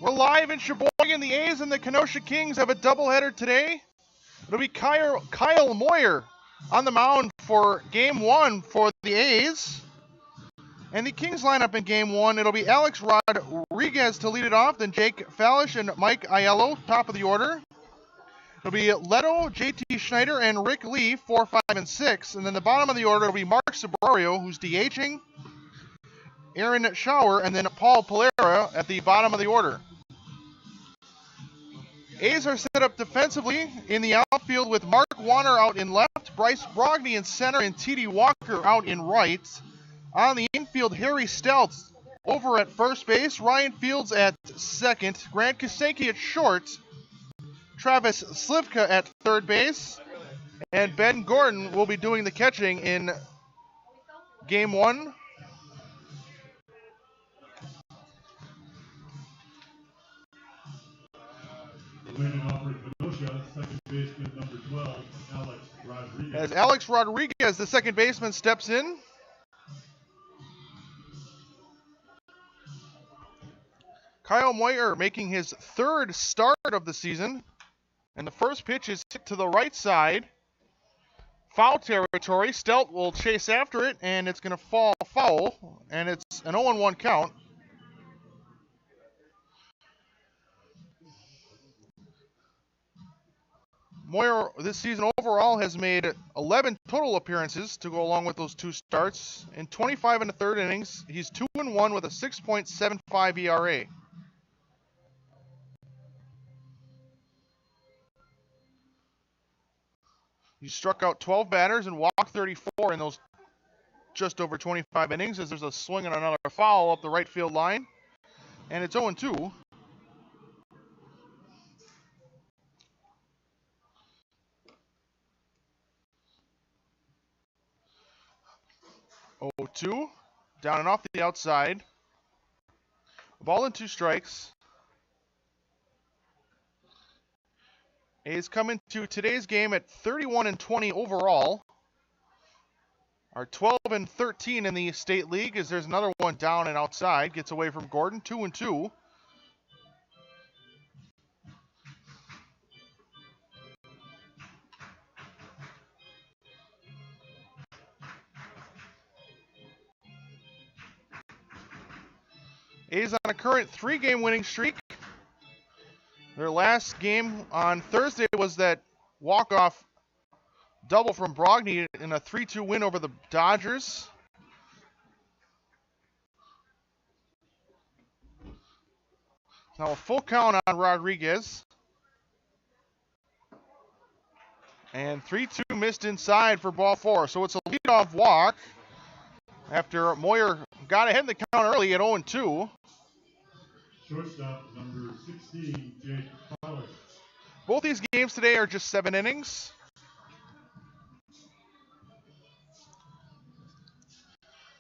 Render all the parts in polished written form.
We're live in Sheboygan. The A's and the Kenosha Kings have a doubleheader today. It'll be Kyle Moyer on the mound for Game 1 for the A's. And the Kings lineup in Game 1, it'll be Alex Rodriguez to lead it off, then Jake Fallish and Mike Aiello, top of the order. It'll be Leto, JT Schneider, and Rick Lee, 4, 5, and 6. And then the bottom of the order will be Mark Sabrario, who's DHing, Aaron Schauer, and then Paul Polera at the bottom of the order. A's are set up defensively in the outfield with Mark Warner out in left, Bryce Brogny in center, and T.D. Walker out in right. On the infield, Harry Stelz over at first base, Ryan Fields at second, Grant Kasenke at short, Travis Slivka at third base, and Ben Gordon will be doing the catching in Game 1. Leading off for Kenosha, second baseman number 12, Alex Rodriguez. As Alex Rodriguez, the second baseman, steps in. Kyle Moyer making his third start of the season. And the first pitch is hit to the right side. Foul territory. Stelt will chase after it, and it's going to fall foul. And it's an 0-1 count. Moyer this season overall has made 11 total appearances to go along with those two starts. In 25 and a third innings, he's 2-1 with a 6.75 ERA. He struck out 12 batters and walked 34 in those just over 25 innings as there's a swing and another foul up the right field line. And it's 0-2. Down and off the outside. Ball and 2 strikes. A's come into today's game at 31-20 overall. Are 12-13 in the state league as there's another one down and outside. Gets away from Gordon, 2-2. A's on a current 3-game winning streak. Their last game on Thursday was that walk-off double from Brogny in a 3-2 win over the Dodgers. Now a full count on Rodriguez. And 3-2 missed inside for ball 4. So it's a leadoff walk after Moyer got ahead in the count early at 0-2. Shortstop number 16, Jake Fallish. Both these games today are just 7 innings.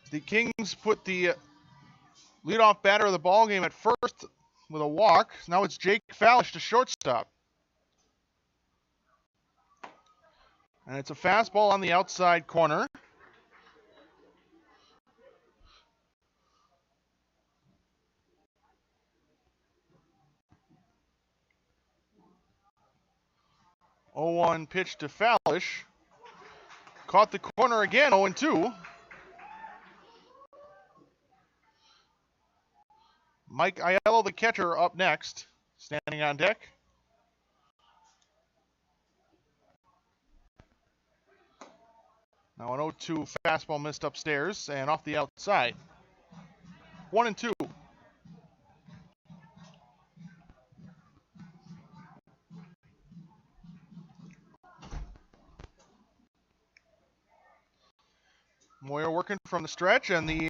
The Kings put the leadoff batter of the ball game at first with a walk. Now it's Jake Fallish to shortstop. And it's a fastball on the outside corner. Oh, 0-1 pitch to Fallish. Caught the corner again, 0-2. Mike Aiello, the catcher, up next, standing on deck. Now an 0-2 fastball missed upstairs and off the outside. 1-2. Moyer working from the stretch, and the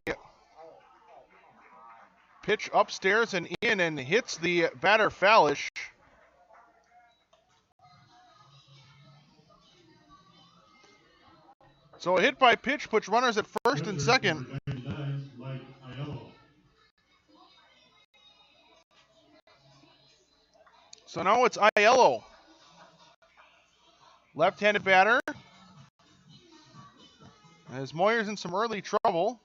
pitch upstairs and in and hits the batter Fallish. So a hit by pitch puts runners at first and second. So now it's Aiello. Left-handed batter. As Moyer's in some early trouble.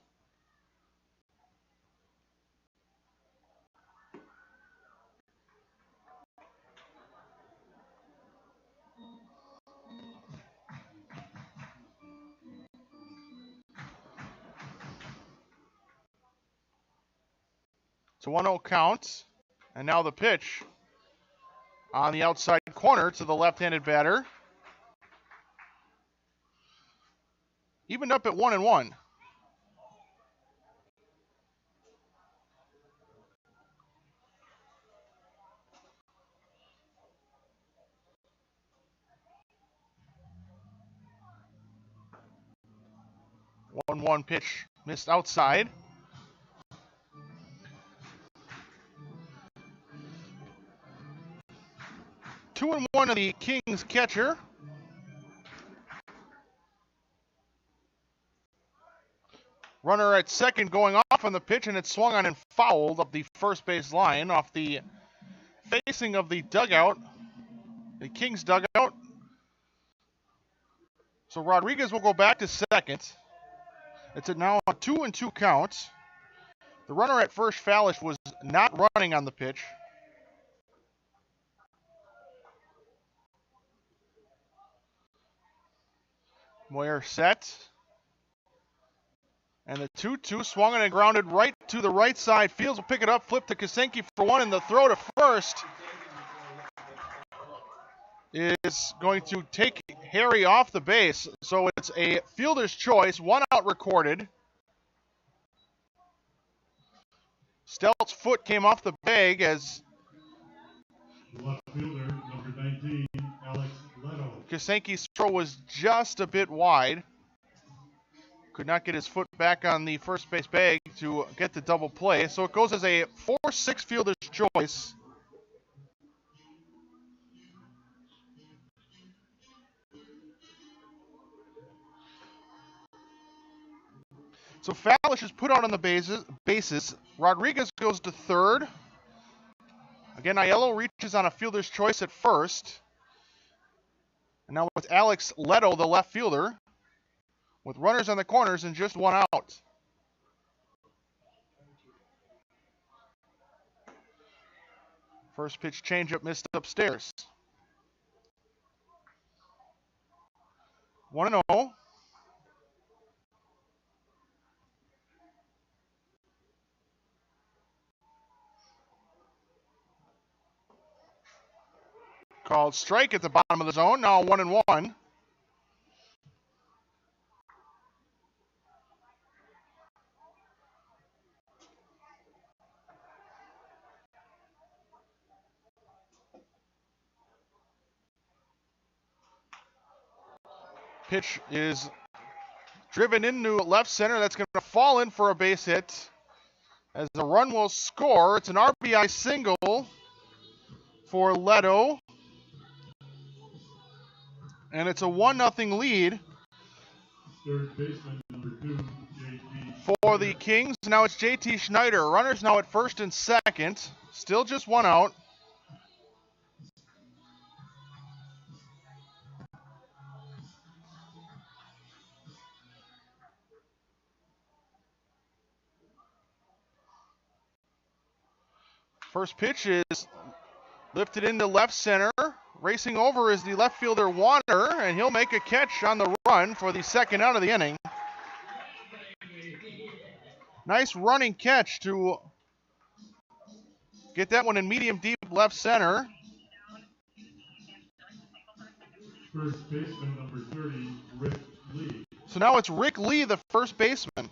It's a 1-0 count. And now the pitch on the outside corner to the left-handed batter. Evened up at 1-1. One pitch missed outside. Two and one of the Kings catcher. Runner at second going off on the pitch, and it's swung on and fouled up the first base line off the facing of the dugout, the Kings dugout. So Rodriguez will go back to second. It's now a 2-2 count. The runner at first, Fallish, was not running on the pitch. Moyer set. And the 2-2 swung and grounded right to the right side. Fields will pick it up, flip to Kosenki for one, and the throw to first is going to take Harry off the base. So it's a fielder's choice, 1 out recorded. Stelt's foot came off the bag as The left fielder, number 19, Alex Leto. Kosenki's throw was just a bit wide. Could not get his foot back on the first base bag to get the double play. So it goes as a 4-6 fielder's choice. So Fallish is put out on the bases. Rodriguez goes to third. Again, Aiello reaches on a fielder's choice at first. And now with Alex Leto, the left fielder, with runners on the corners and just 1 out. First pitch changeup missed upstairs. 1-0. Called strike at the bottom of the zone. Now 1-1. Pitch is driven into left center. That's going to fall in for a base hit. As the run will score, it's an RBI single for Leto. And it's a 1-0 lead Third baseman, number 2, JT. for the Kings. Now it's JT Schneider. Runners now at first and second. Still just 1 out. First pitch is lifted into left center. Racing over is the left fielder Warner, and he'll make a catch on the run for the second out of the inning. Nice running catch to get that one in medium deep left center. First baseman, number 30, Rick Lee. So now it's Rick Lee, the first baseman.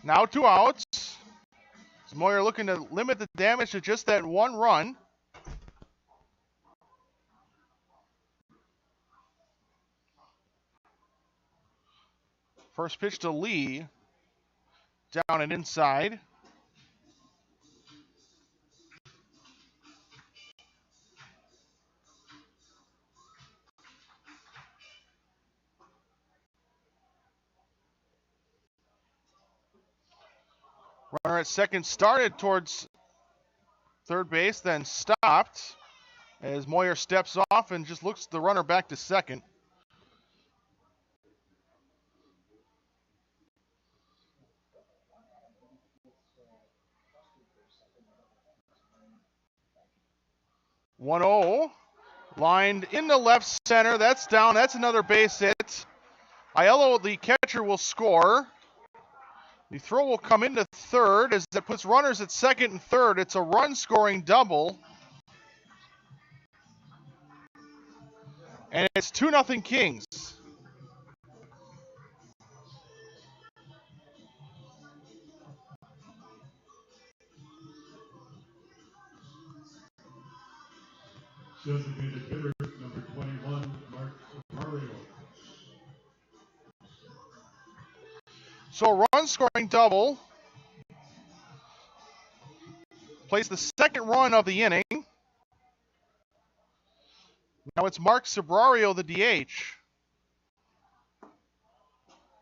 Now 2 outs. Moyer looking to limit the damage to just that 1 run. First pitch to Lee. Down and inside. Runner at second started towards third base, then stopped as Moyer steps off and just looks the runner back to second. (1-0) lined into left center. That's down. That's another base hit. Aiello, the catcher, will score. The throw will come into third as that puts runners at second and third. It's a run-scoring double. And it's 2-0 Kings. Designated hitter, number 21, Mark Mario. So a run-scoring double. Plays the second run of the inning. Now it's Mark Sabrario, the DH.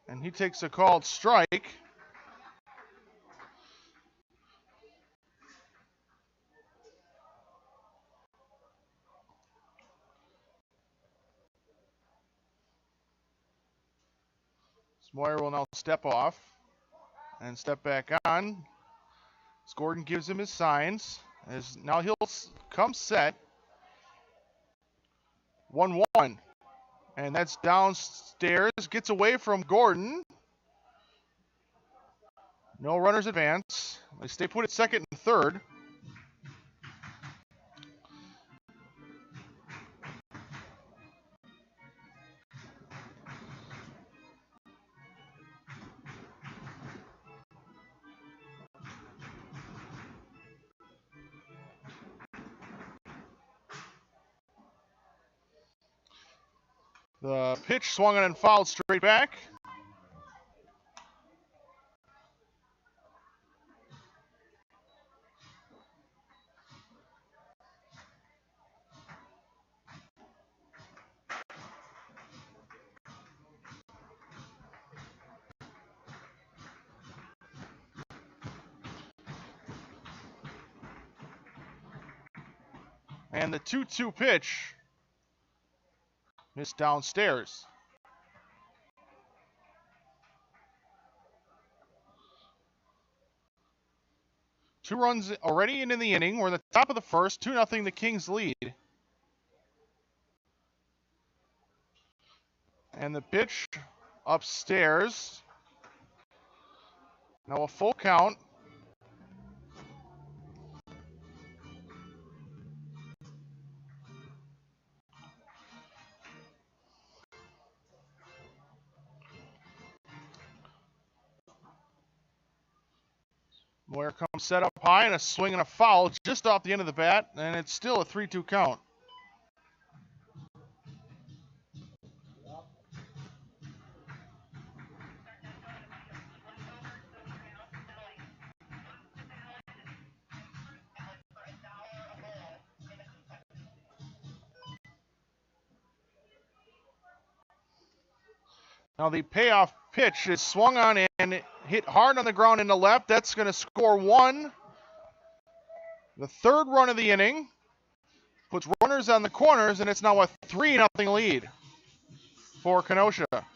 And he takes a called strike. Moyer will now step off and step back on. As Gordon gives him his signs. Now he'll come set. 1-1. And that's downstairs. Gets away from Gordon. No runners advance. They stay put at second and third. The pitch swung on and fouled straight back. And the 2-2 pitch missed downstairs. Two runs already in the inning. We're in the top of the first. 2-0 the Kings lead. And the pitch upstairs. Now a full count. Moyer comes set up high and a swing and a foul just off the end of the bat, and it's still a 3-2 count. Now the payoff pitch is swung on and hit hard on the ground into left. That's going to score one. The third run of the inning. Puts runners on the corners, and it's now a 3-0 lead for Kenosha. Right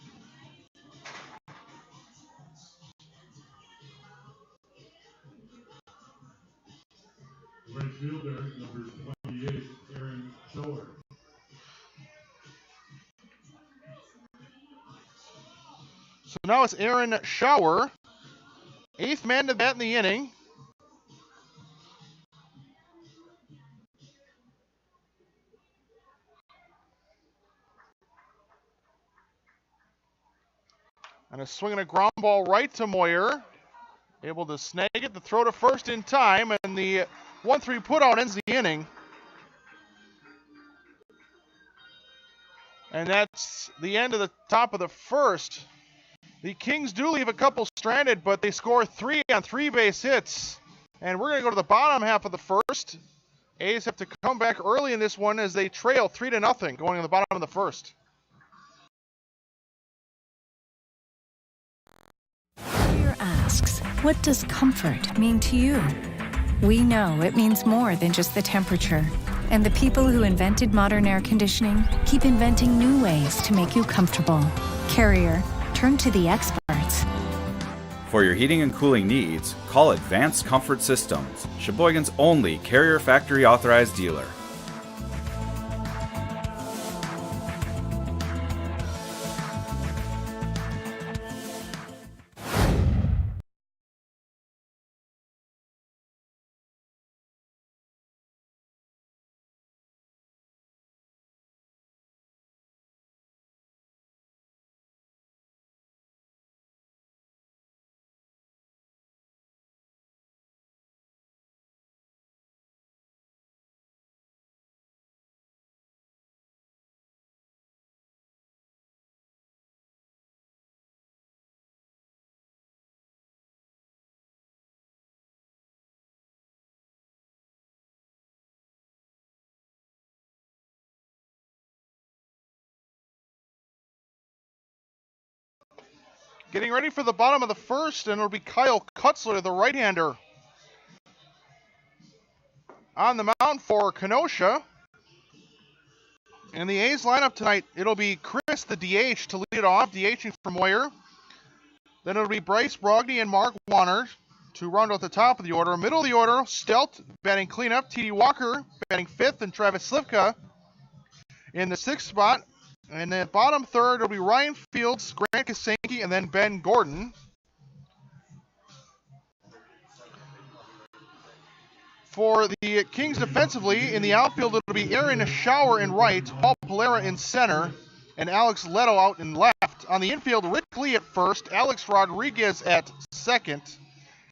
fielder, number 28, Aaron Shower. So now it's Aaron Shower, eighth man to bat in the inning. And a swing and a ground ball right to Moyer. Able to snag it, the throw to first in time, and the 1-3 putout ends the inning. And that's the end of the top of the first. The Kings do leave a couple stranded, but they score 3 on 3 base hits. And we're going to go to the bottom half of the first. A's have to come back early in this one as they trail 3-0 going to the bottom of the first. Carrier asks, what does comfort mean to you? We know it means more than just the temperature. And the people who invented modern air conditioning keep inventing new ways to make you comfortable. Carrier, turn to the experts. For your heating and cooling needs, call Advanced Comfort Systems, Sheboygan's only Carrier factory authorized dealer. Getting ready for the bottom of the first, and it'll be Kyle Kutzler, the right-hander, on the mound for Kenosha. And the A's lineup tonight, it'll be Chris, the DH, to lead it off, DHing for Moyer. Then it'll be Bryce Brogny and Mark Warner to round out the top of the order. Middle of the order, Stelt batting cleanup, T.D. Walker batting fifth, and Travis Slivka in the sixth spot. And then bottom third, it'll be Ryan Fields, Grant Kasanke, and then Ben Gordon. For the Kings defensively, in the outfield, it'll be Aaron Schauer in right, Paul Polera in center, and Alex Leto out in left. On the infield, Rick Lee at first, Alex Rodriguez at second,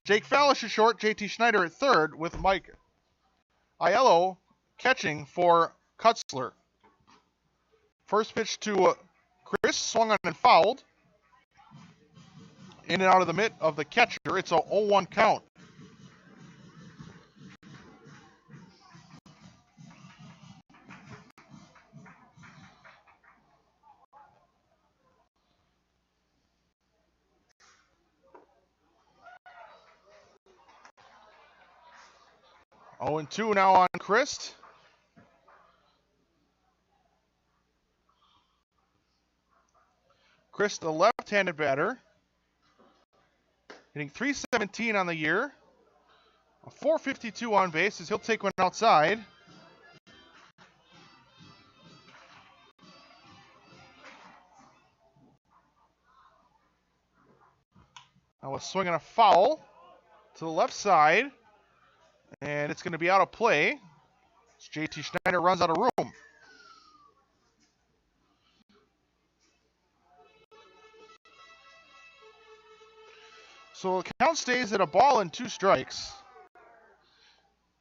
Jake Fallish at short, JT Schneider at third, with Mike Aiello catching for Kutzler. First pitch to Chris, swung on and fouled. In and out of the mitt of the catcher, it's a 0-1 count. Oh, 0-2 now on Christ. Chris, the left-handed batter, hitting .317 on the year. A .452 on base as he'll take one outside. Now a swing and a foul to the left side. And it's going to be out of play as JT Schneider runs out of room. So the count stays at a ball and 2 strikes.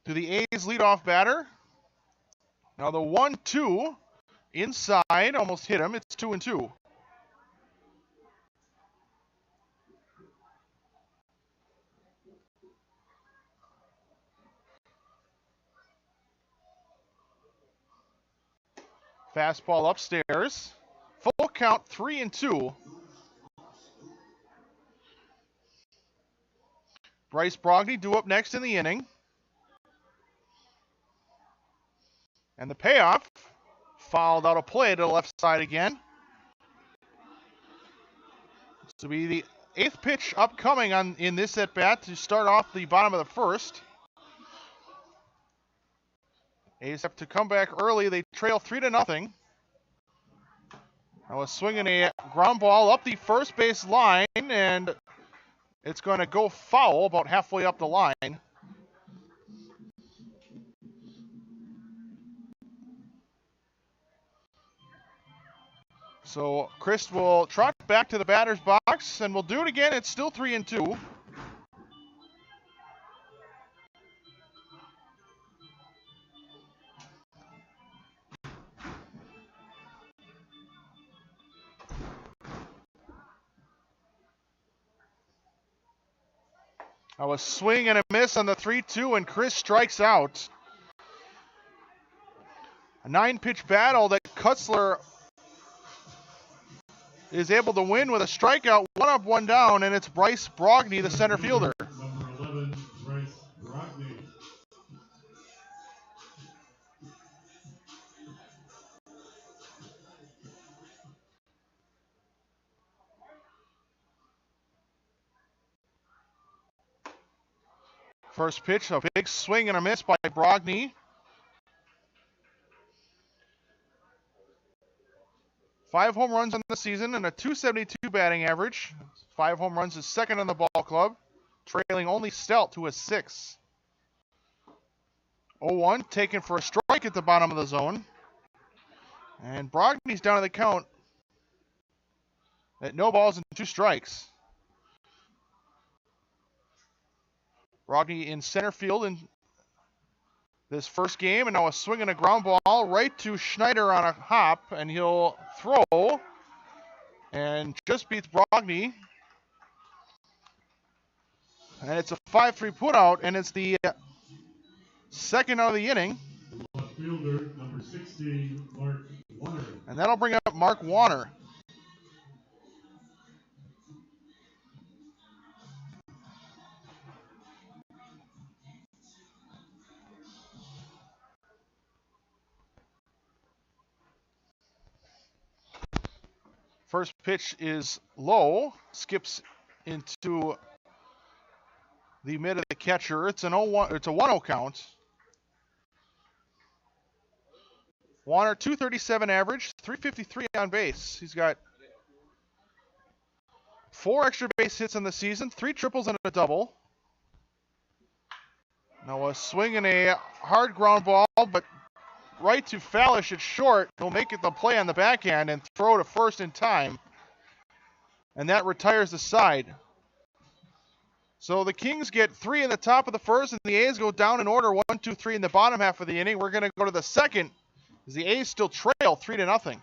To the A's leadoff batter. Now the 1-2 inside, almost hit him. It's 2-2. Fastball upstairs. Full count, 3-2. Bryce Brogny due up next in the inning. And the payoff, fouled out of play to the left side again. This will be the 8th pitch upcoming in this at-bat to start off the bottom of the first. A's have to come back early. They trail 3-0. Now a swing and a ground ball up the first base line, and it's going to go foul about halfway up the line. So Chris will trot back to the batter's box, and we'll do it again. It's still 3-2. Now a swing and a miss on the 3-2, and Chris strikes out. A 9-pitch battle that Kutzler is able to win with a strikeout, 1 up, 1 down, and it's Bryce Brogny, the center fielder. Number 11, Bryce Brogny. First pitch, a big swing and a miss by Brogny. 5 home runs on the season and a .272 batting average. 5 home runs is second on the ball club, trailing only Stelt to a 6. 0-1 taken for a strike at the bottom of the zone. And Brogny's down to the count at no balls and 2 strikes. Brogny in center field in this first game, and now a swing and a ground ball right to Schneider on a hop, and he'll throw and just beats Brogny. And it's a 5-3 putout, and it's the second out of the inning. Left fielder, number 16, Mark Warner. And that'll bring up Mark Warner. First pitch is low, skips into the mid of the catcher. It's an 0-1. It's a 1-0 count. Warner, 237 average, 353 on base. He's got 4 extra base hits in the season, 3 triples and a double. Now a swing and a hard ground ball, but right to Fallish at short. He'll make it the play on the backhand and throw to first in time. And that retires the side. So the Kings get 3 in the top of the first, and the A's go down in order 1, 2, 3 in the bottom half of the inning. We're going to go to the second as the A's still trail 3-0.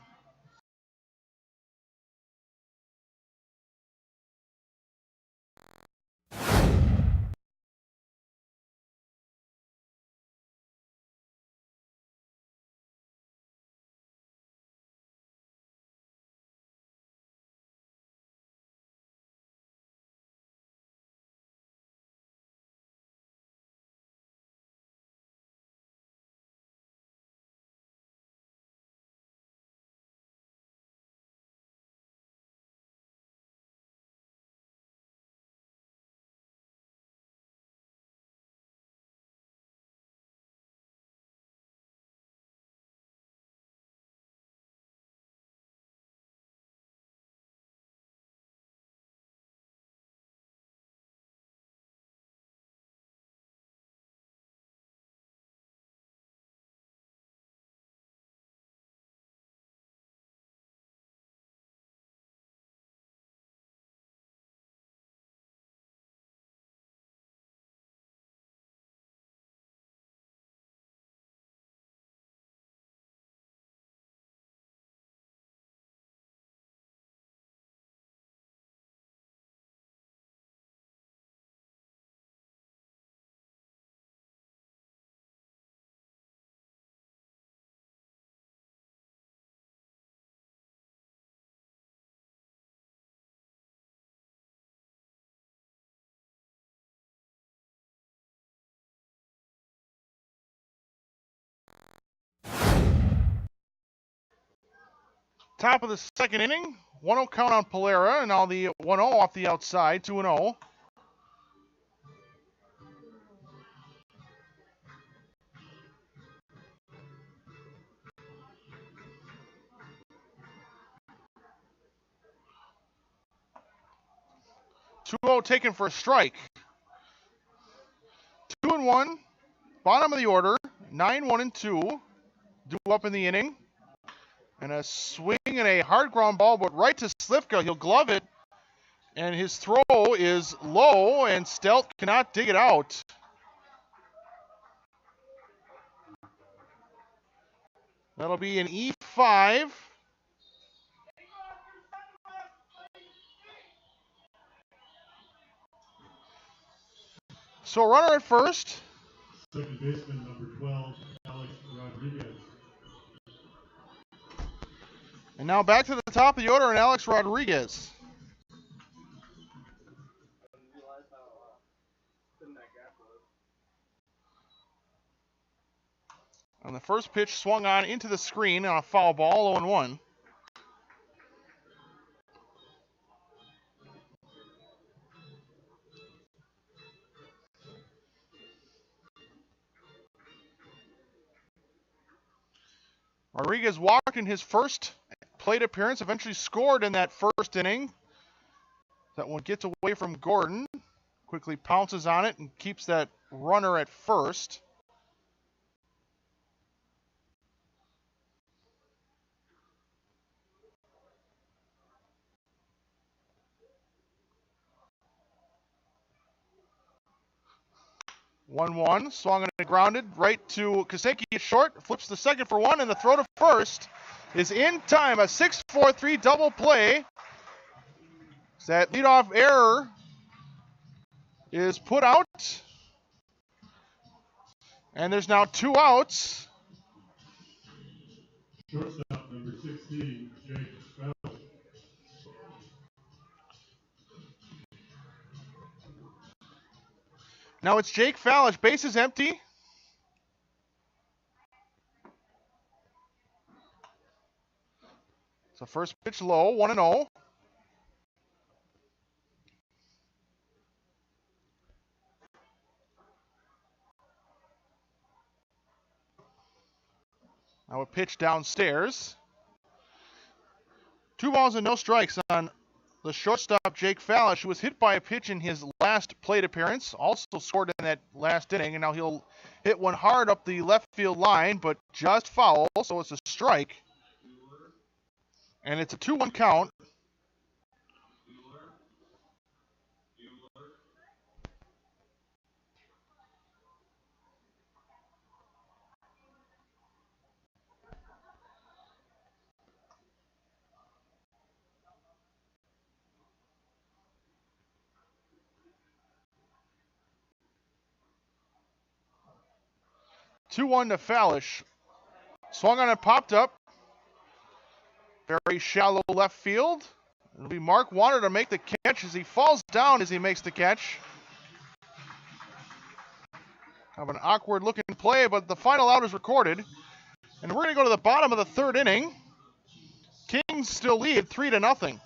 Top of the second inning, 1-0 count on Polera, and now the 1-0 off the outside, 2-0. Taken for a strike. 2-1, bottom of the order, 9-1-2, due up in the inning. And a swing and a hard ground ball, but right to Slivka. He'll glove it, and his throw is low, and Stelt cannot dig it out. That'll be an E5. So a runner at first. Second baseman, number 12, Alex Rodriguez. And now back to the top of the order, and Alex Rodriguez. And the first pitch swung on into the screen on a foul ball, 0-1. Rodriguez walked in his first plate appearance, eventually scored in that first inning. That one gets away from Gordon, quickly pounces on it and keeps that runner at first. One, swung and grounded right to Kosecki at short, flips the second for one, and the throw to first is in time. A 6-4-3 double play. That leadoff error is put out, and there's now 2 outs. Shortstop, number 16, Jake Fellows. Now it's Jake Fallish, base is empty. So The first pitch low, 1-0. Now a pitch downstairs. 2 balls and no strikes on the shortstop, Jake Fallish, who was hit by a pitch in his last plate appearance. Also scored in that last inning, and now he'll hit one hard up the left field line, but just foul, so it's a strike. And it's a 2-1 count. Two-one to Fallish. Swung on and popped up. Very shallow left field. It'll be Mark Warner to make the catch as he falls down as he makes the catch. Have an awkward looking play, but the final out is recorded. And we're going to go to the bottom of the third inning. Kings still lead 3-0.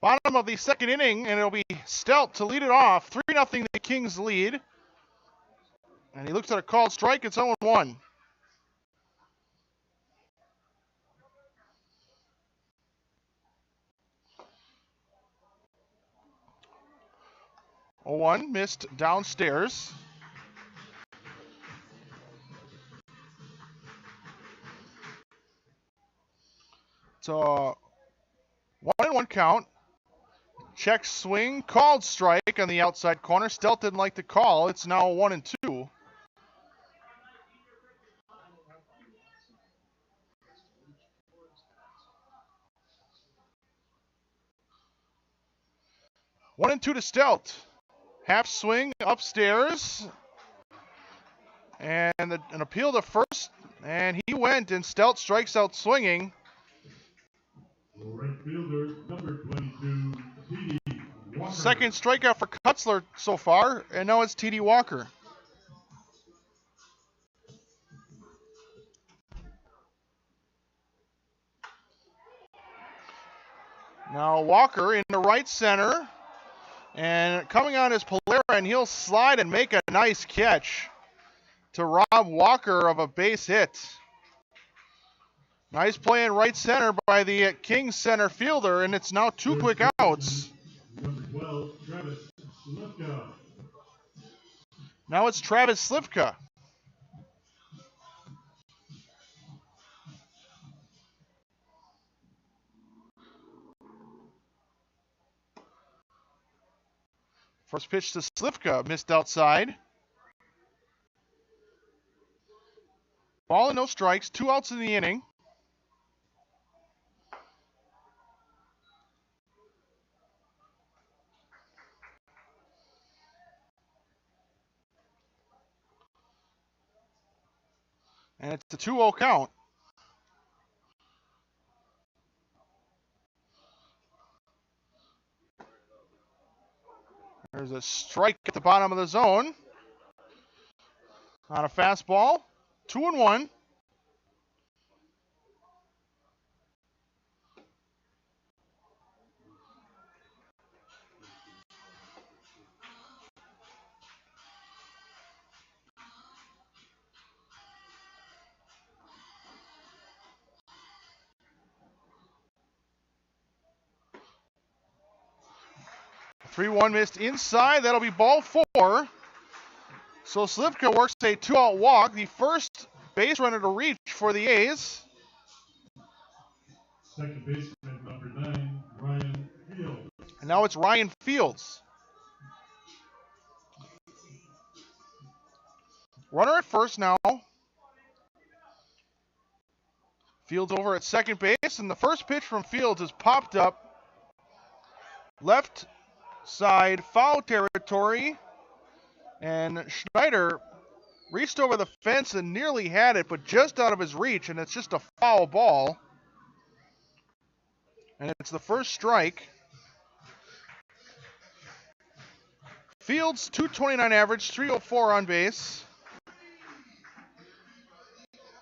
Bottom of the second inning, and it'll be Stelt to lead it off. 3-0 the Kings lead. And he looks at a called strike. It's 0-1. One missed downstairs. So 1-1 count. Check swing, called strike on the outside corner. Stelt didn't like the call. It's now 1-2. One and two to Stelt. Half swing upstairs. And an appeal to first. And he went, and Stelt strikes out swinging. Right fielder, number 22, T.D. Walker. Second strikeout for Kutzler so far, and now it's T.D. Walker. Now Walker into right center, and coming on is Polera, and he'll slide and make a nice catch to rob Walker of a base hit. Nice play in right center by the Kings center fielder, and it's now 2 quick outs. Number 12, Travis Slivka. Now it's Travis Slivka. First pitch to Slivka, missed outside. Ball and no strikes, 2 outs in the inning. And it's a 2-0 count. There's a strike at the bottom of the zone. On a fastball. 2-1. Three one missed inside. That'll be ball 4. So Slivka works a 2-out walk. The first base runner to reach for the A's. Second baseman, number 9, Ryan Fields. And now it's Ryan Fields. Runner at first now. Fields over at second base, and the first pitch from Fields is popped up. Left side foul territory. And Schneider reached over the fence and nearly had it, but just out of his reach, and it's just a foul ball. And it's the first strike. Fields, 229 average, 304 on base.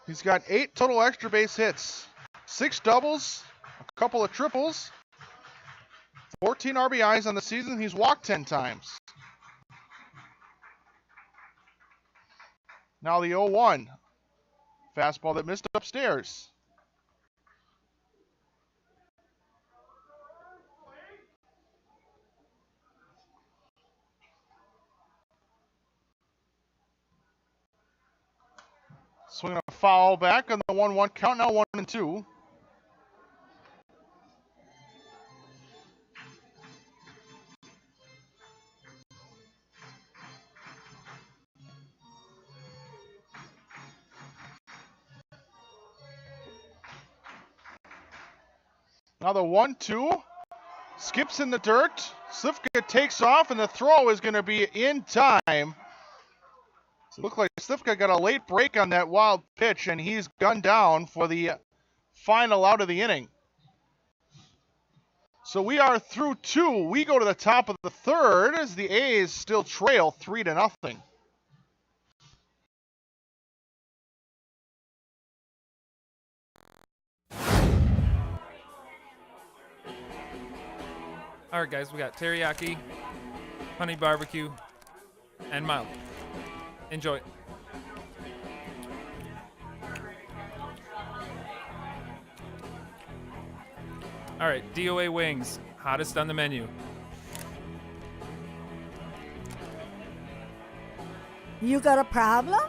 He's got 8 total extra base hits, 6 doubles, a couple of triples, 14 RBIs on the season. He's walked 10 times. Now the 0-1. Fastball that missed upstairs. Swinging a foul back on the 1-1 count, now 1-2. Now the 1-2. Skips in the dirt. Slivka takes off, and the throw is going to be in time. So it looked like Slivka got a late break on that wild pitch, and he's gunned down for the final out of the inning. So we are through 2. We go to the top of the third as the A's still trail 3-0. All right, guys, we got teriyaki, honey barbecue, and mild. Enjoy. All right, DOA wings, hottest on the menu. You got a problem?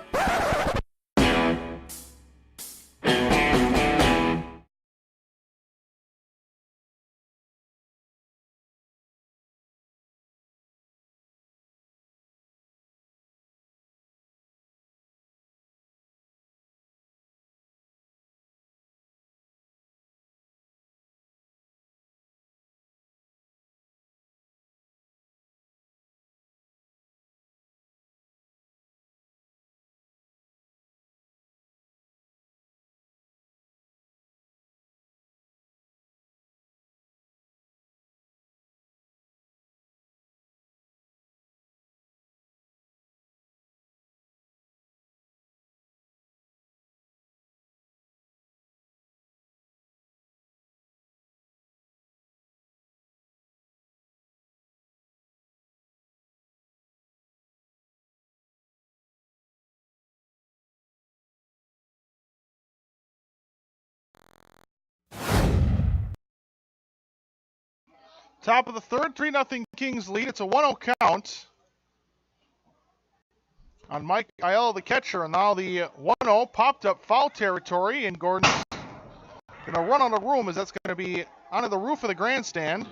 Top of the third, 3-0 Kings lead. It's a 1-0 count on Mike Aiello, the catcher. And now the 1-0 popped up foul territory, and Gordon's going to run out of room as that's going to be onto the roof of the grandstand.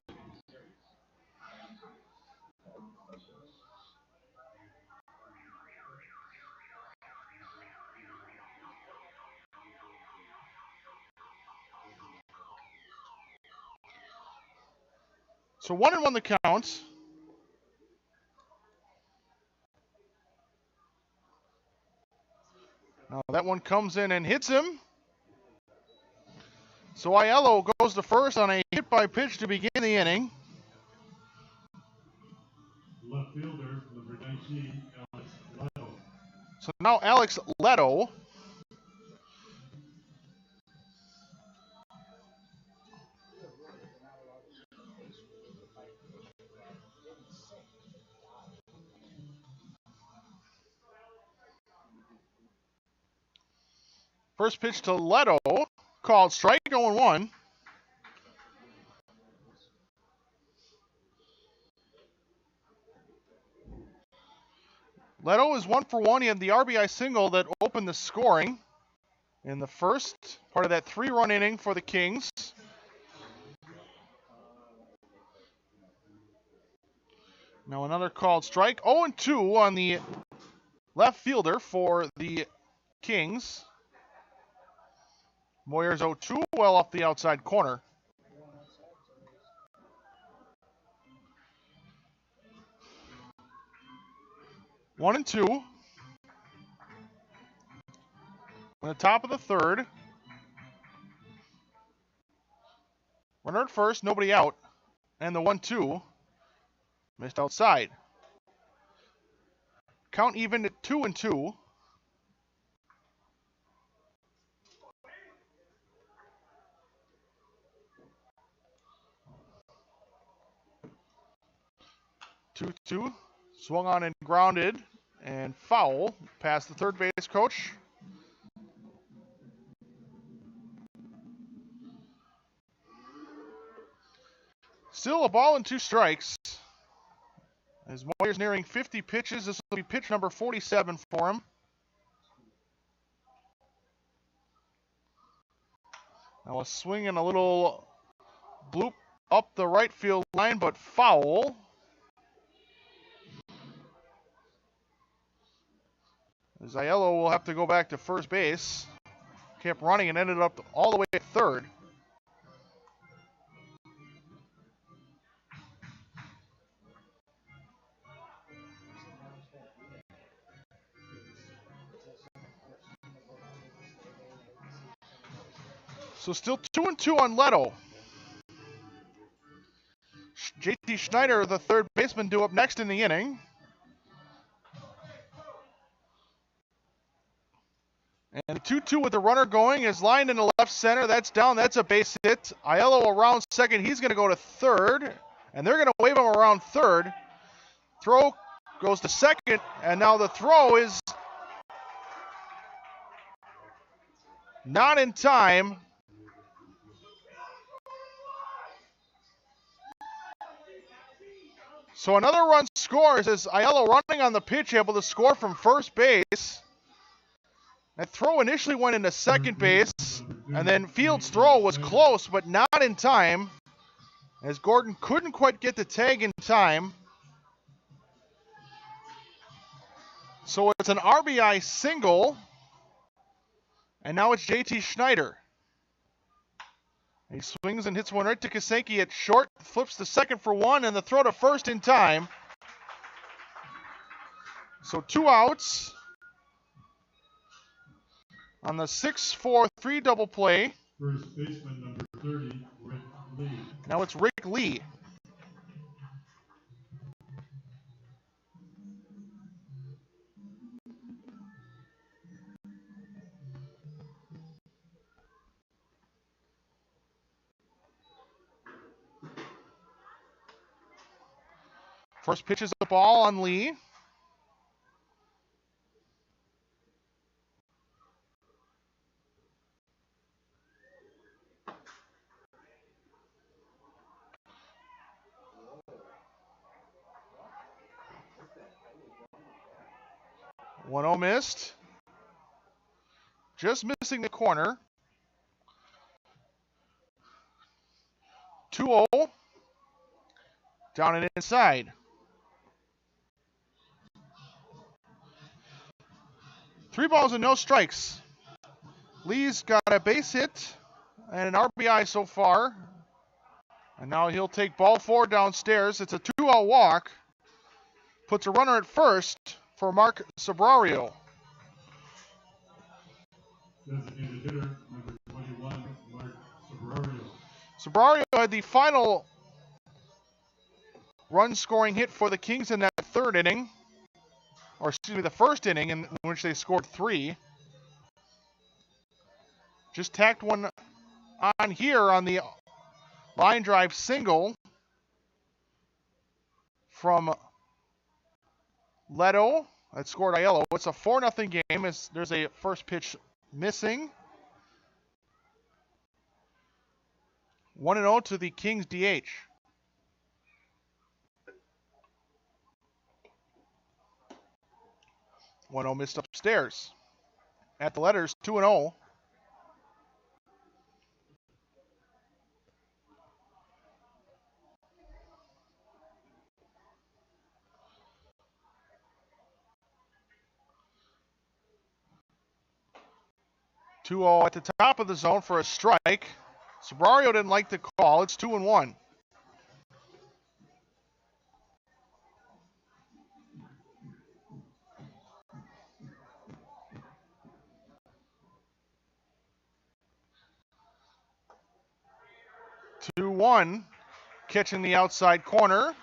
So 1-1 the count. Now that one comes in and hits him. So Aiello goes to first on a hit by pitch to begin the inning. Left fielder, number 19, Alex Leto. So now Alex Leto. First pitch to Leto, called strike, 0-1. Leto is 1 for 1. He had the RBI single that opened the scoring in the first part of that 3-run inning for the Kings. Now another called strike, 0-2 on the left fielder for the Kings. Moyer's 0-2, well off the outside corner. One and 2. On the top of the third. Runner at first, nobody out. And the 1-2 missed outside. Count even at 2-2. Two, swung on and grounded, and foul past the third base coach. Still a ball and 2 strikes. As Moyer's nearing 50 pitches, this will be pitch number 47 for him. Now a swing and a little bloop up the right field line, but foul. As Aiello will have to go back to first base. Kept running and ended up all the way at third. So still 2-2 on Leto. JT Schneider, the third baseman, due up next in the inning. And 2-2 with the runner going is lined into left center. That's down. That's a base hit. Aiello around second. He's going to go to third. And they're going to wave him around third. Throw goes to second. And now the throw is not in time. So another run scores as Aiello running on the pitch, able to score from first base. That throw initially went into second base, and then Fields' throw was close, but not in time, as Gordon couldn't quite get the tag in time. So it's an RBI single, and now it's JT Schneider. He swings and hits one right to Kasenki at short, flips to second for 1, and the throw to first in time. So 2 outs on the 6-4-3 double play. First baseman, number 30, Rick Lee. Now it's Rick Lee. First pitch is a ball on Lee. One-0 missed. Just missing the corner. 2-0. Down and inside. Three balls and no strikes. Lee's got a base hit and an RBI so far. And now he'll take ball 4 downstairs. It's a 2-out walk. Puts a runner at first for Mark Sobrario. Designated hitter, number 21, Mark Sobrario. Sobrario had the final run-scoring hit for the Kings in that third inning. Or excuse me, the first inning in which they scored 3. Just tacked one on here on the line drive single from Leto. That scored Aiello. It's a 4-0 game as there's a first pitch missing. 1-0 to the Kings DH. One 0 missed upstairs. At the letters, 2-0. At the top of the zone for a strike. Sobrario didn't like the call. It's 2-1. Catching the outside corner.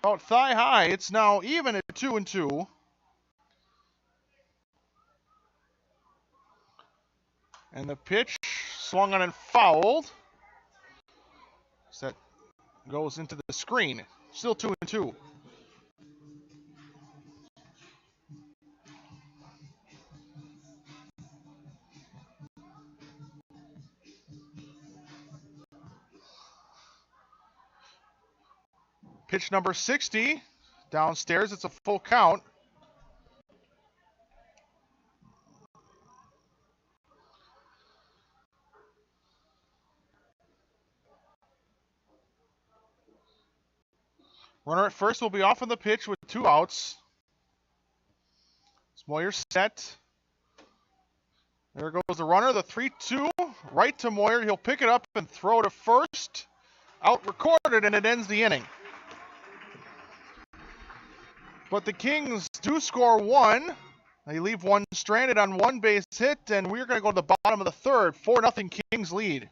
About thigh high. It's now even at 2-2. And the pitch swung on and fouled. So that goes into the screen. Still 2-2. Pitch number 60. Downstairs, it's a full count. Runner at first will be off on the pitch with 2 outs. Moyer set. There goes the runner, the 3-2. Right to Moyer. He'll pick it up and throw to first. Out recorded, and it ends the inning. But the Kings do score 1. They leave 1 stranded on 1 base hit, and we're going to go to the bottom of the third. 4-0 Kings lead.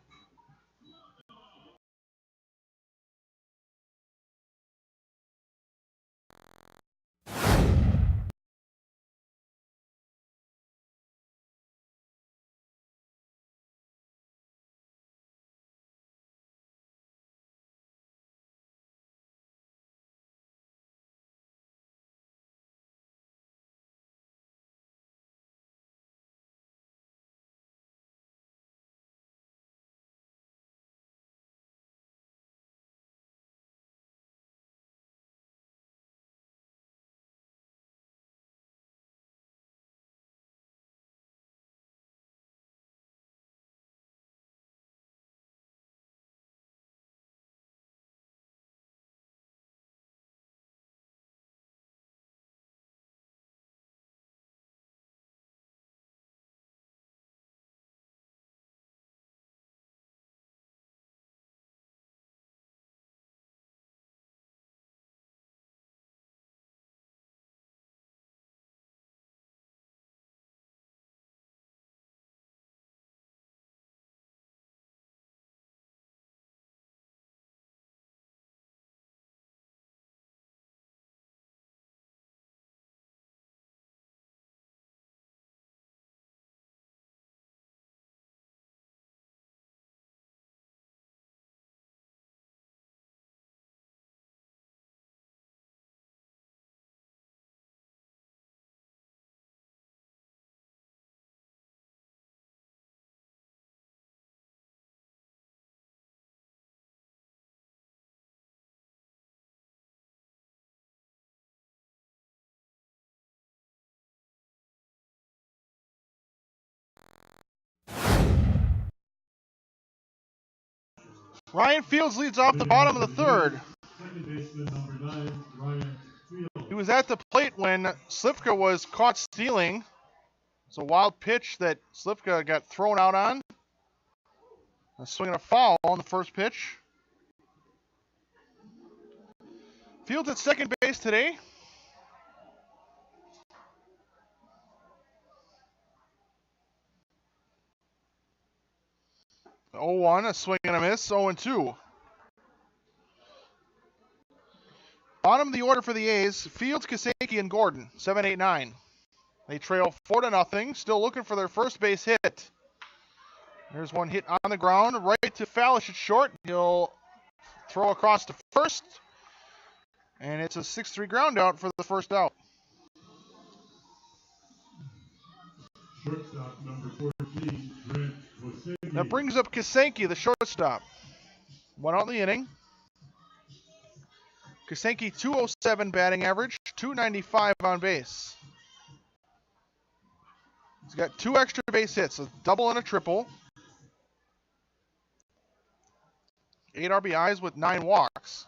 Ryan Fields leads off the bottom of the third. Second baseman, number 9, Ryan Fields. He was at the plate when Slivka was caught stealing. It's a wild pitch that Slivka got thrown out on. A swing and a foul on the first pitch. Fields at second base today. The 0-1, a swing and a miss, 0-2. Bottom of the order for the A's, Fields, Kaseki, and Gordon, 7, 8, 9. They trail 4-0, still looking for their first base hit. There's one hit on the ground, right to Fallish at short. He'll throw across to first, and it's a 6-3 ground out for the first out. Shortstop number 14, Brent Kosecki. That brings up Kaseki, the shortstop. One out in the inning. Kaseki, 207 batting average, 295 on base. He's got 2 extra base hits, a double and a triple. 8 RBIs with 9 walks.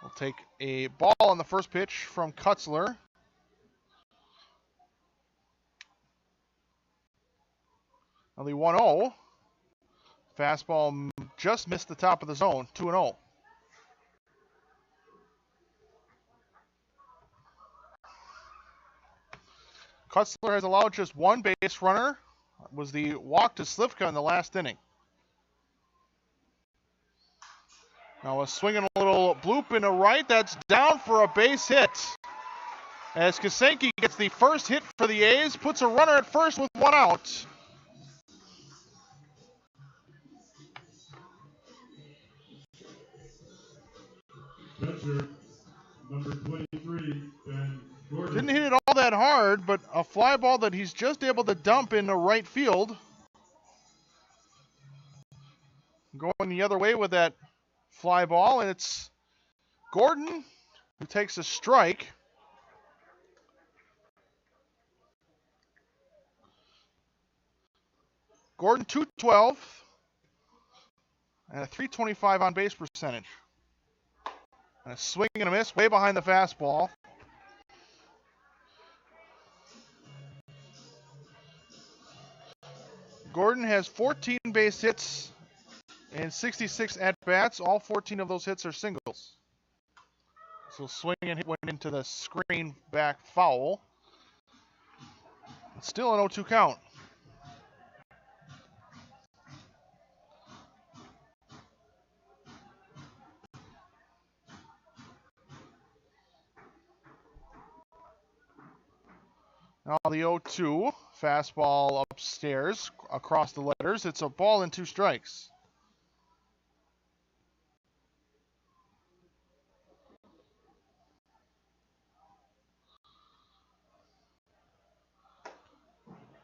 We'll take a ball on the first pitch from Kutzler. Now the 1-0. Fastball just missed the top of the zone, 2-0. Kutzler has allowed just 1 base runner. It was the walk to Slivka in the last inning. Now a swinging a little bloop in the right. That's down for a base hit. As Kaseki gets the first hit for the A's, puts a runner at first with 1 out. Catcher number 23, Ben Gordon. Didn't hit it all that hard, but a fly ball that he's just able to dump in the right field. Going the other way with that fly ball, and it's Gordon who takes a strike. Gordon, 212 and a 325 on base percentage. And a swing and a miss way behind the fastball. Gordon has 14 base hits and 66 at-bats. All 14 of those hits are singles. So swing and hit went into the screen back foul. It's still an 0-2 count. Now the 0-2, fastball upstairs across the letters. It's a ball and 2 strikes.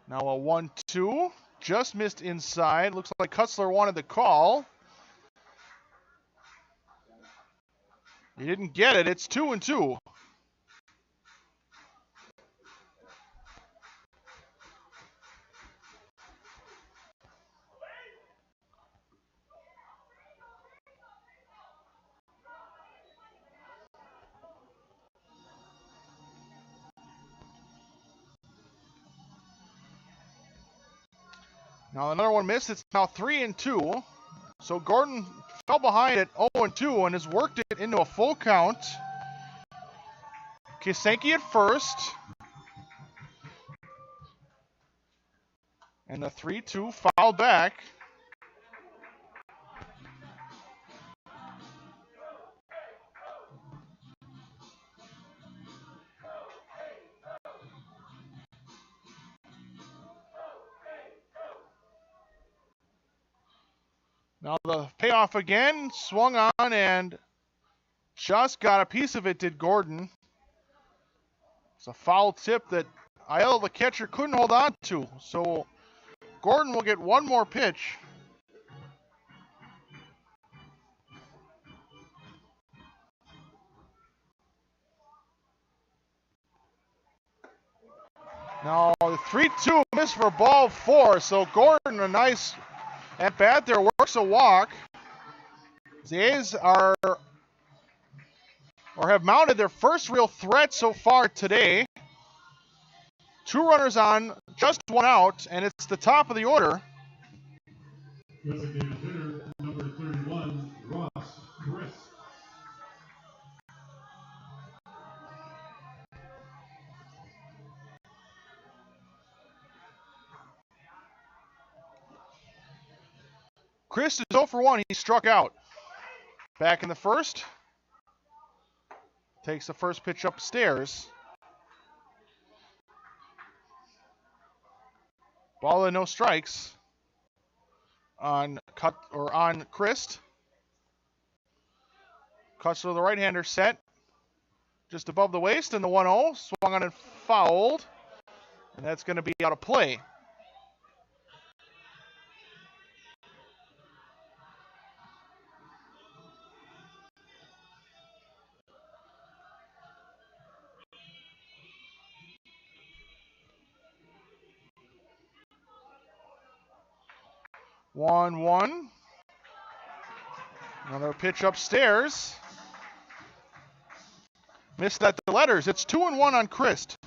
Now a 1-2, just missed inside. Looks like Kutzler wanted the call. He didn't get it. It's 2-2. Now another one missed. It's now 3-2. So Gordon fell behind at 0-2 and has worked it into a full count. Kaseki at first. And the 3-2 fouled back. Now the payoff again, swung on and just got a piece of it, did Gordon. It's a foul tip that Aiello, the catcher, couldn't hold on to. So Gordon will get one more pitch. Now the 3-2 miss for ball 4. So Gordon, a nice at bat there, works a walk. The A's have mounted their first real threat so far today. 2 runners on, just 1 out, and it's the top of the order. Designated hitter, number 31, Ross Chris. Chris is 0 for 1. He struck out. Back in the first. Takes the first pitch upstairs. Ball and no strikes on Christ. Cuts to the right-hander set. Just above the waist, and the 1-0. Swung on and fouled. And that's going to be out of play. One. Another pitch upstairs. Missed at the letters. It's 2-1 on Christ.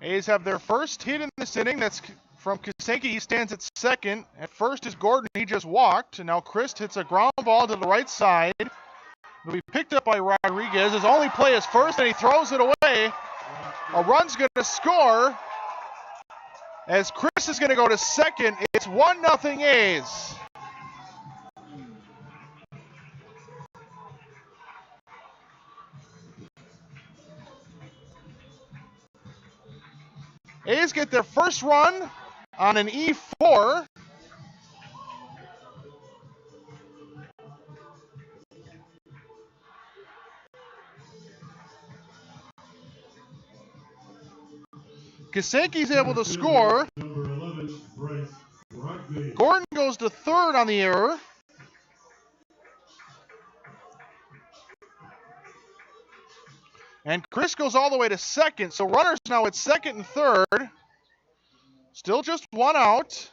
A's have their first hit in this inning. That's from Kasenki. He stands at second. At first is Gordon. He just walked. And now Christ hits a ground ball to the right side. It'll be picked up by Rodriguez. His only play is first, and he throws it away. A run's going to score. As Chris is going to go to second, it's 1-0 A's. A's get their first run on an E4. Kasenki's able to score. Number 11, Bryce Rugby. Gordon goes to third on the error. And Chris goes all the way to second. So runners now at second and third. Still just one out.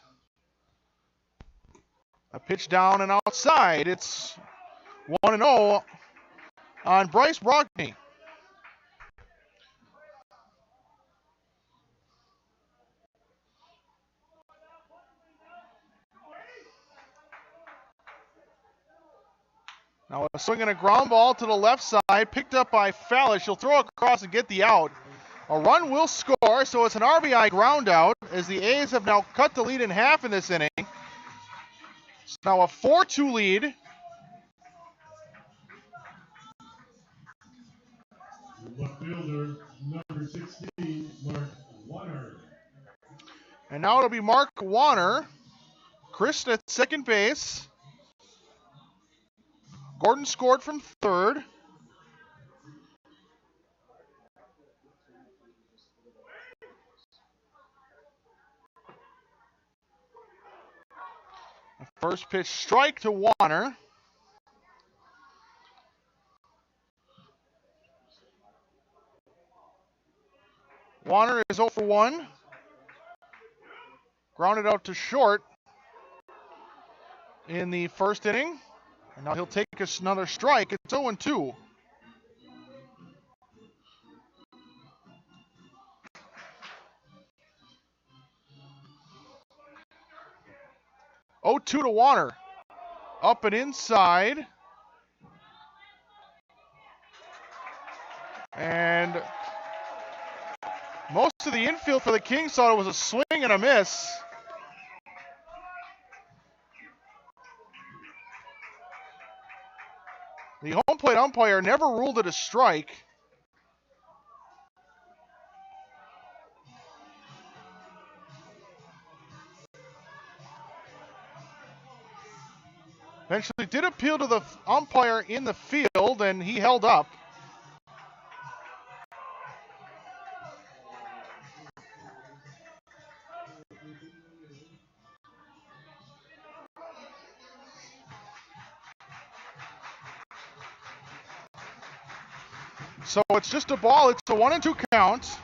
A pitch down and outside. It's 1-0 on Bryce Brogny. Now a swing and a ground ball to the left side, picked up by Fallish. He'll throw across and get the out. A run will score, so it's an RBI ground out as the A's have now cut the lead in half in this inning. It's now a 4-2 lead. Left fielder, number 16, Mark Warner. And now it'll be Mark Warner. Chris at second base. Gordon scored from third. First pitch strike to Warner. Warner is 0 for 1. Grounded out to short in the first inning. And now he'll take us another strike. It's 0-2. To Warner. Up and inside. And most of the infield for the Kings thought it was a swing and a miss. The home plate umpire never ruled it a strike. Eventually did appeal to the umpire in the field, and he held up. So it's just a ball. It's a 1-2 count.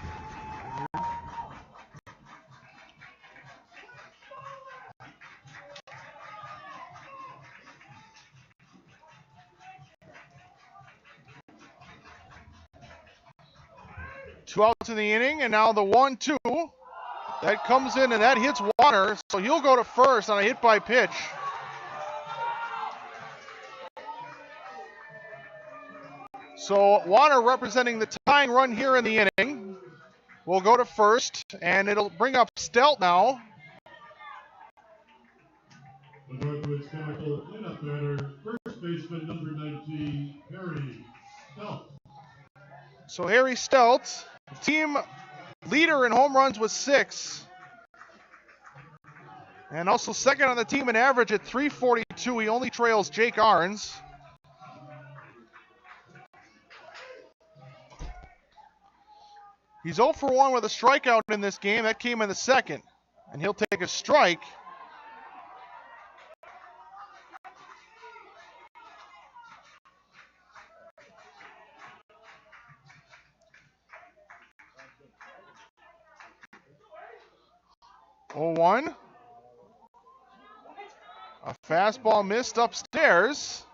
Two outs in the inning, and now the 1-2. That comes in and that hits Warner, so he'll go to first on a hit by pitch. So Warner representing the tying run here in the inning will go to first, and it'll bring up Stelt now. The Northwoods Chemical cleanup batter, first baseman number 19, Harry Stelt. So Harry Stelt, team leader in home runs with 6. And also second on the team in average at .342. He only trails Jake Arns. He's 0 for 1 with a strikeout in this game. That came in the second. And he'll take a strike. Oh, 1. A fastball missed upstairs.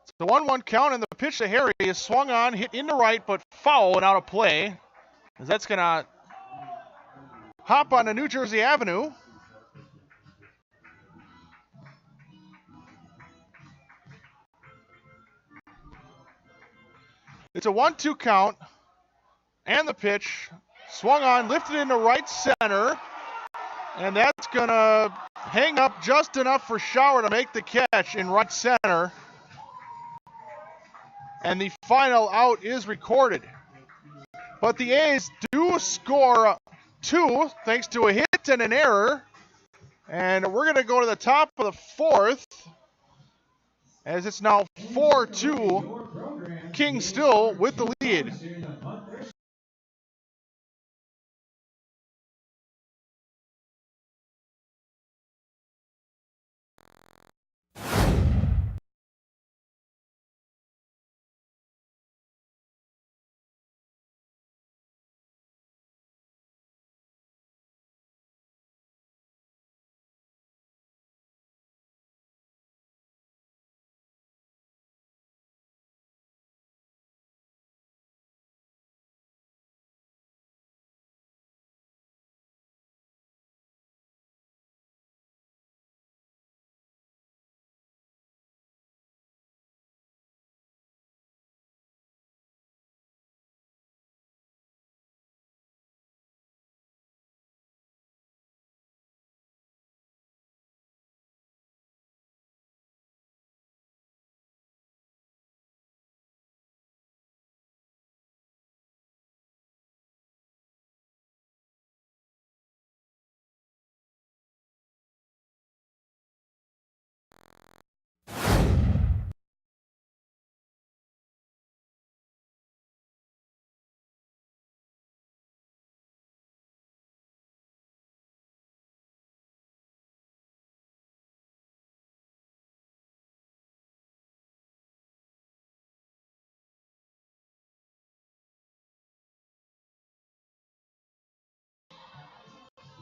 It's the 1-1 count, and the pitch to Harry is swung on, hit into right, but foul and out of play. As that's going to hop onto New Jersey Avenue. It's a 1-2 count, and the pitch swung on, lifted into right center, and that's going to hang up just enough for Schauer to make the catch in right center. And the final out is recorded. But the A's do score 2 thanks to a hit and an error. And we're going to go to the top of the 4th, as it's now 4-2. Kings still with the lead.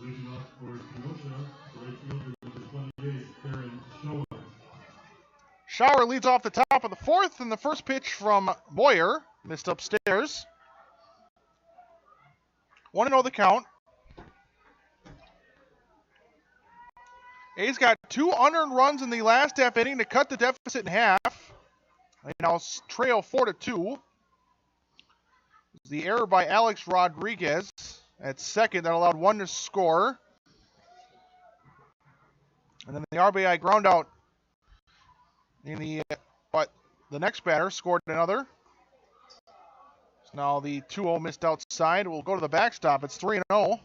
Leading off for Kenosha, right fielder number 28, Aaron Schauer. Schauer leads off the top of the 4th, and the first pitch from Boyer missed upstairs. 1-0 the count. A's got 2 unearned runs in the last half inning to cut the deficit in half. They now trail 4-2. The error by Alex Rodriguez at second that allowed 1 to score. And then the RBI ground out in but the next batter scored another. So now the 2-0 missed outside. We'll go to the backstop. It's 3-0.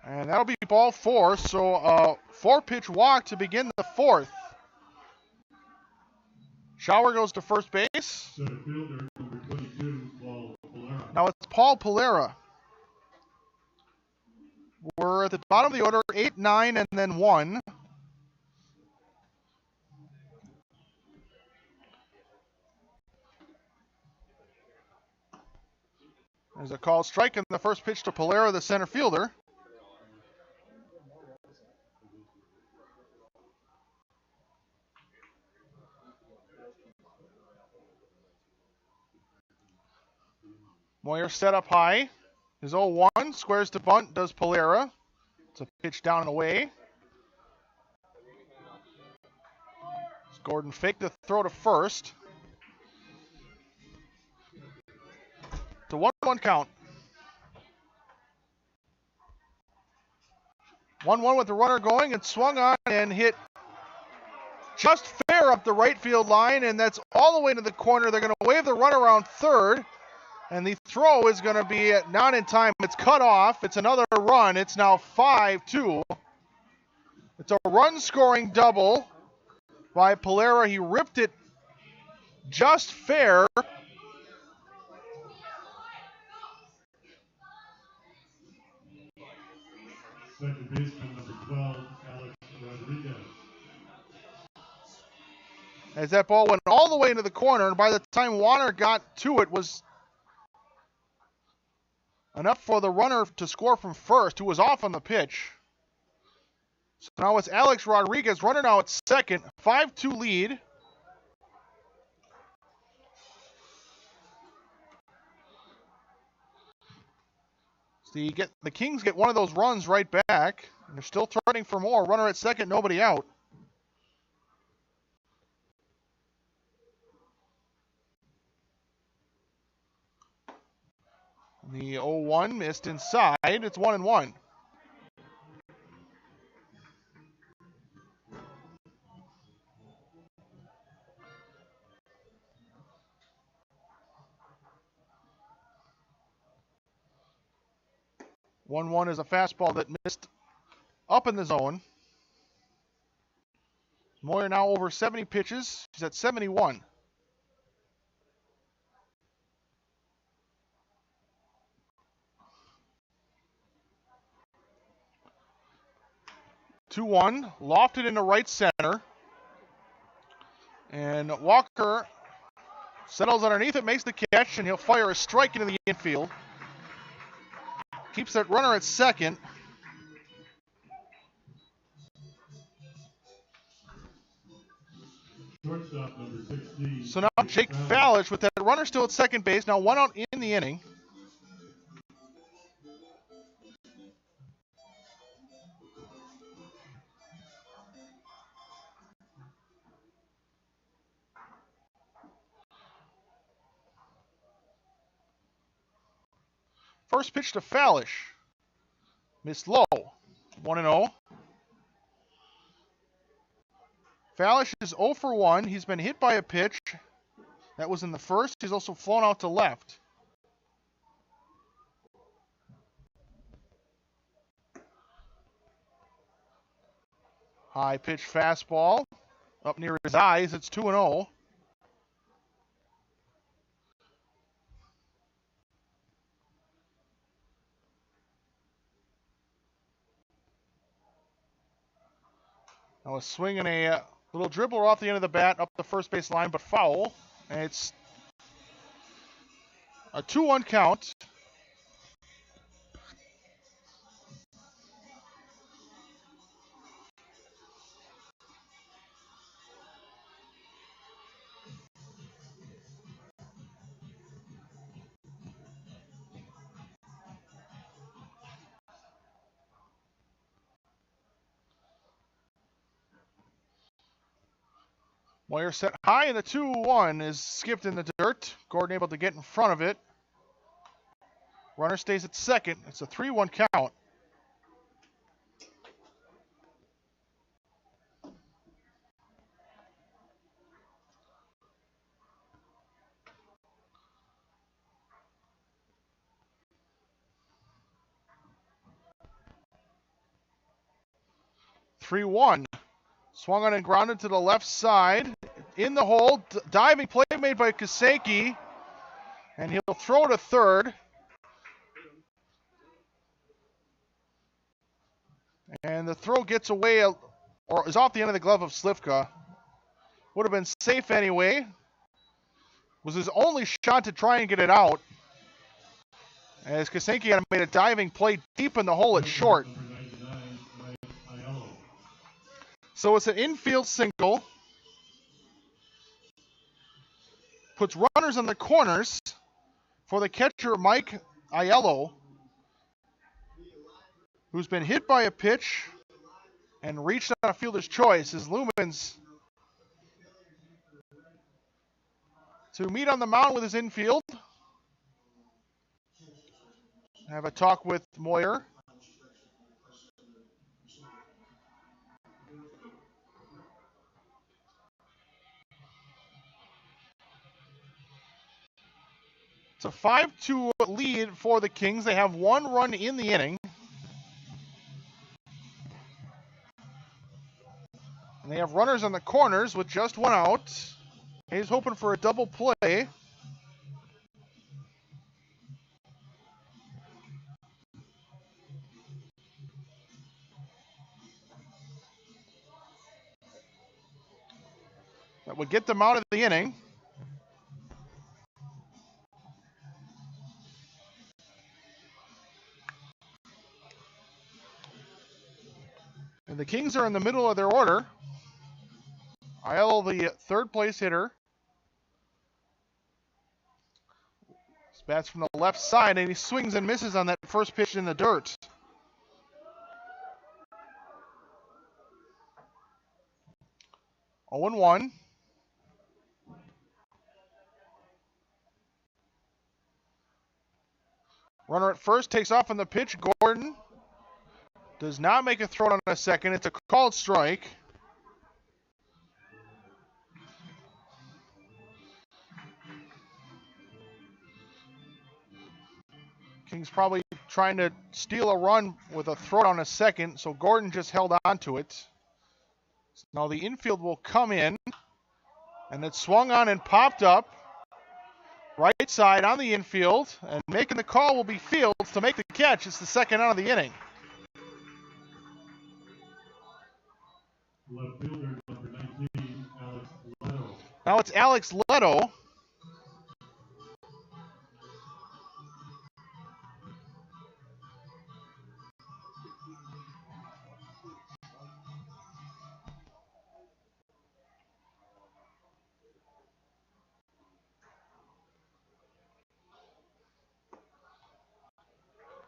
And that'll be ball 4. So 4-pitch walk to begin the 4th. Schauer goes to first base. Center fielder number 22, Paul Polera. Now it's Paul Polera. We're at the bottom of the order, 8, 9, and then 1. There's a called strike in the first pitch to Polera, the center fielder. Moyer set up high. His 0-1, squares to bunt, does Polera. It's a pitch down and away. Gordon faked the throw to first. It's a 1-1 count. 1-1 with the runner going and swung on and hit just fair up the right field line, and that's all the way to the corner. They're going to wave the runner around third, and the throw is going to be not in time. It's cut off. It's another run. It's now 5-2. It's a run-scoring double by Polera. He ripped it just fair. Second baseman, number 12, Alex Rodriguez. As that ball went all the way into the corner, and by the time Warner got to it, was enough for the runner to score from first, who was off on the pitch. So now it's Alex Rodriguez, runner now at second, 5-2 lead. So the Kings get one of those runs right back, and they're still threatening for more. Runner at second, nobody out. The 0-1 missed inside. It's 1-1. One is a fastball that missed up in the zone. Moyer now over 70 pitches. He's at 71. Two-one, lofted into right center. And Walker settles underneath it, makes the catch, and he'll fire a strike into the infield. Keeps that runner at second. Shortstop, number 16. So now Jake Fallish with that runner still at second base. Now one out in the inning. First pitch to Fallish. Missed low. 1-0. Fallish is 0 for 1. He's been hit by a pitch. That was in the first. He's also flown out to left. High pitch fastball. Up near his eyes. It's 2-0. Now a swing and a little dribbler off the end of the bat up the first base line, but foul. And it's a 2-1 count. Moyer set high, and the 2-1 is skipped in the dirt. Gordon able to get in front of it. Runner stays at second. It's a 3-1 count. Three-one. Swung on and grounded to the left side. In the hole, diving play made by Kaseki. And he'll throw to third. And the throw gets away, or is off the end of the glove of Slivka. Would have been safe anyway. Was his only shot to try and get it out. as Kasenki made a diving play deep in the hole at short. Number 99, Mike Aiello. So it's an infield single. Puts runners on the corners for the catcher, Mike Aiello, who's been hit by a pitch and reached on a fielder's choice. As Lumens to meet on the mound with his infield. Have a talk with Moyer. It's a 5-2 lead for the Kings. They have one run in the inning. And they have runners on the corners with just one out. He's hoping for a double play. That would get them out of the inning. And the Kings are in the middle of their order. Aiello, the third place hitter. Bats from the left side, and he swings and misses on that first pitch in the dirt. Oh and 1. Runner at first takes off on the pitch. Gordon does not make a throw on a second. It's a called strike. Kings probably trying to steal a run with a throw on a second, so Gordon just held on to it. Now the infield will come in, and it swung on and popped up. Right side on the infield, and making the call will be Fields to make the catch. It's the second out of the inning. Left fielder, number 19, Alex Leto. Now it's Alex Leto.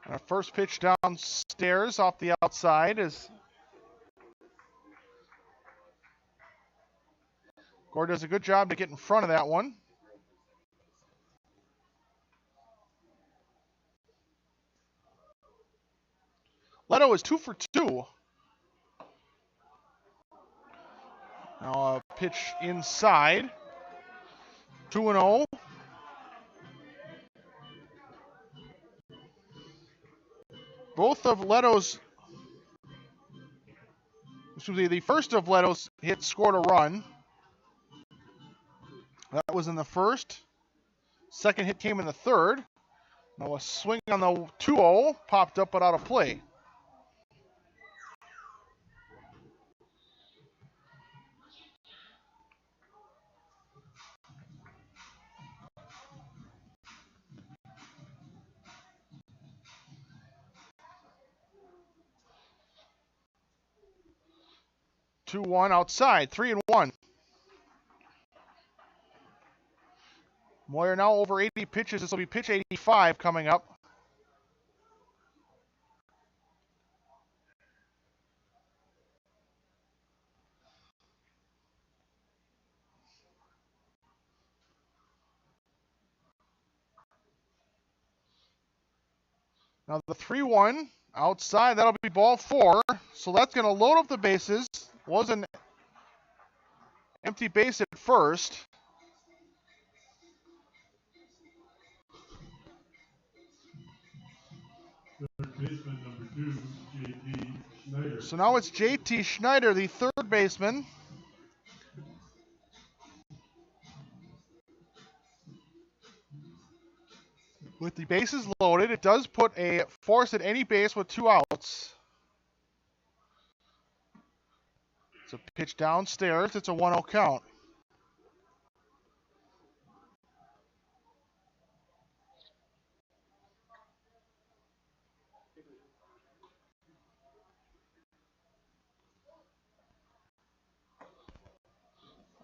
Our first pitch downstairs off the outside is Gordon does a good job to get in front of that one. Leto is 2 for 2. Now a pitch inside. 2-0. Both of Leto's, the first of Leto's hits scored a run. That was in the first. Second hit came in the third. Now a swing on the 2-0, popped up but out of play. Two one outside, 3-1. Moyer now over 80 pitches. This will be pitch 85 coming up. Now the 3-1 outside, that'll be ball 4. So that's going to load up the bases. Was an empty base at first. Third baseman, number 2, J.T. Schneider. So now it's J.T. Schneider, the third baseman. With the bases loaded, it does put a force at any base with 2 outs. It's a pitch downstairs. It's a 1-0 count.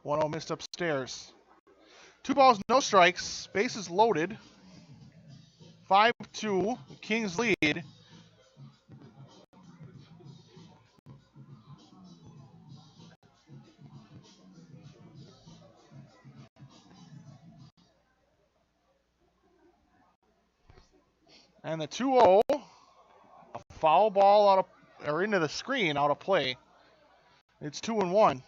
1-0 missed upstairs. 2 balls, no strikes. Bases loaded. 5-2. Kings lead. And the 2-0, a foul ball out of, or into the screen, out of play. It's 2-1.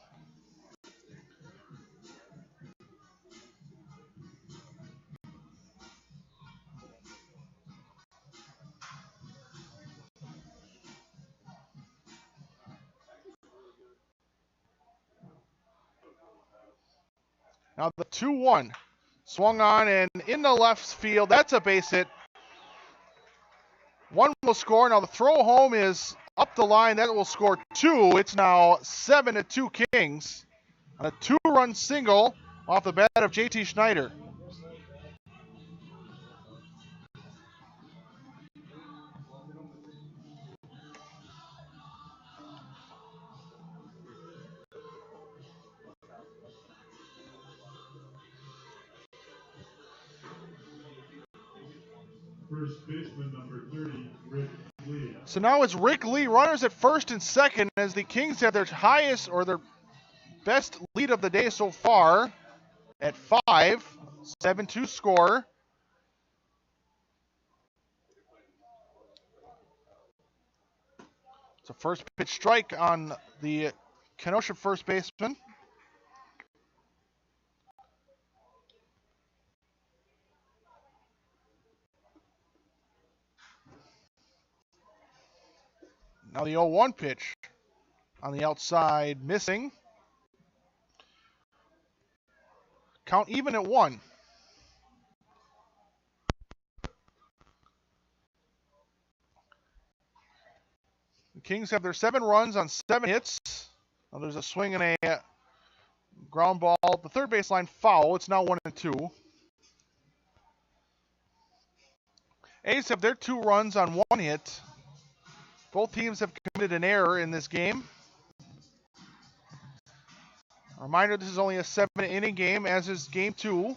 Now the 2-1 swung on and into left field. That's a base hit. One will score. Now the throw home is up the line. That will score 2. It's now 7-2 Kings. On a 2-run single off the bat of JT Schneider. First baseman number 30, Rick Lee. So now it's Rick Lee, runners at first and second, as the Kings have their highest or their best lead of the day so far at 5. 7-2 score. It's a first pitch strike on the Kenosha first baseman. Now the 0-1 pitch on the outside, missing. Count even at 1. The Kings have their 7 runs on 7 hits. Now there's a swing and a ground ball. The third baseline foul. It's now 1-2. A's have their 2 runs on 1 hit. Both teams have committed an error in this game. A reminder, this is only a 7-inning game, as is game 2.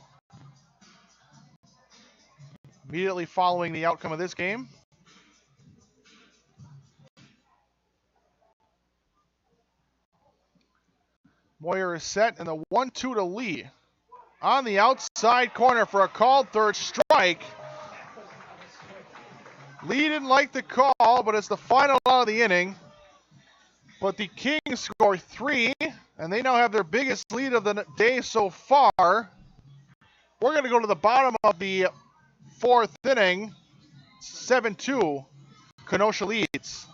Immediately following the outcome of this game. Moyer is set, and the 1-2 to Lee. On the outside corner for a called third strike. Lee didn't like the call, but it's the final out of the inning. But the Kings score 3, and they now have their biggest lead of the day so far. We're going to go to the bottom of the 4th inning. 7-2. Kenosha leads.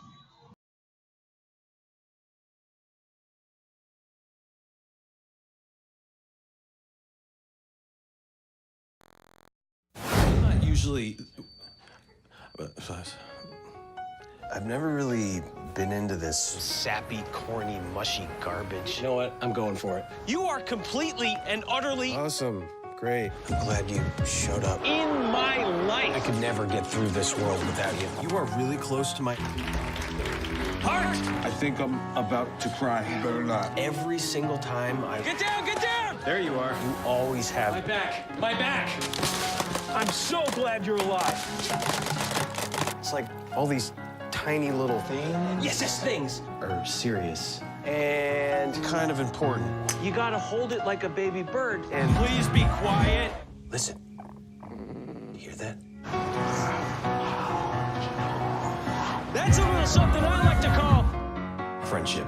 Not usually. I've never really been into this Sappy, corny, mushy garbage. You know what? I'm going for it. You are completely and utterly Awesome. Great. I'm glad you showed up. in my life. I could never get through this world without you. You are really close to my Heart! I think I'm about to cry. You better not. every single time I. Get down, get down! There you are. You always have. My back, my back. I'm so glad you're alive. It's like all these tiny little things Yes, yes, things. are serious and kind of important. You gotta hold it like a baby bird. And Please be quiet. listen. You hear that? That's a little something I like to call Friendship.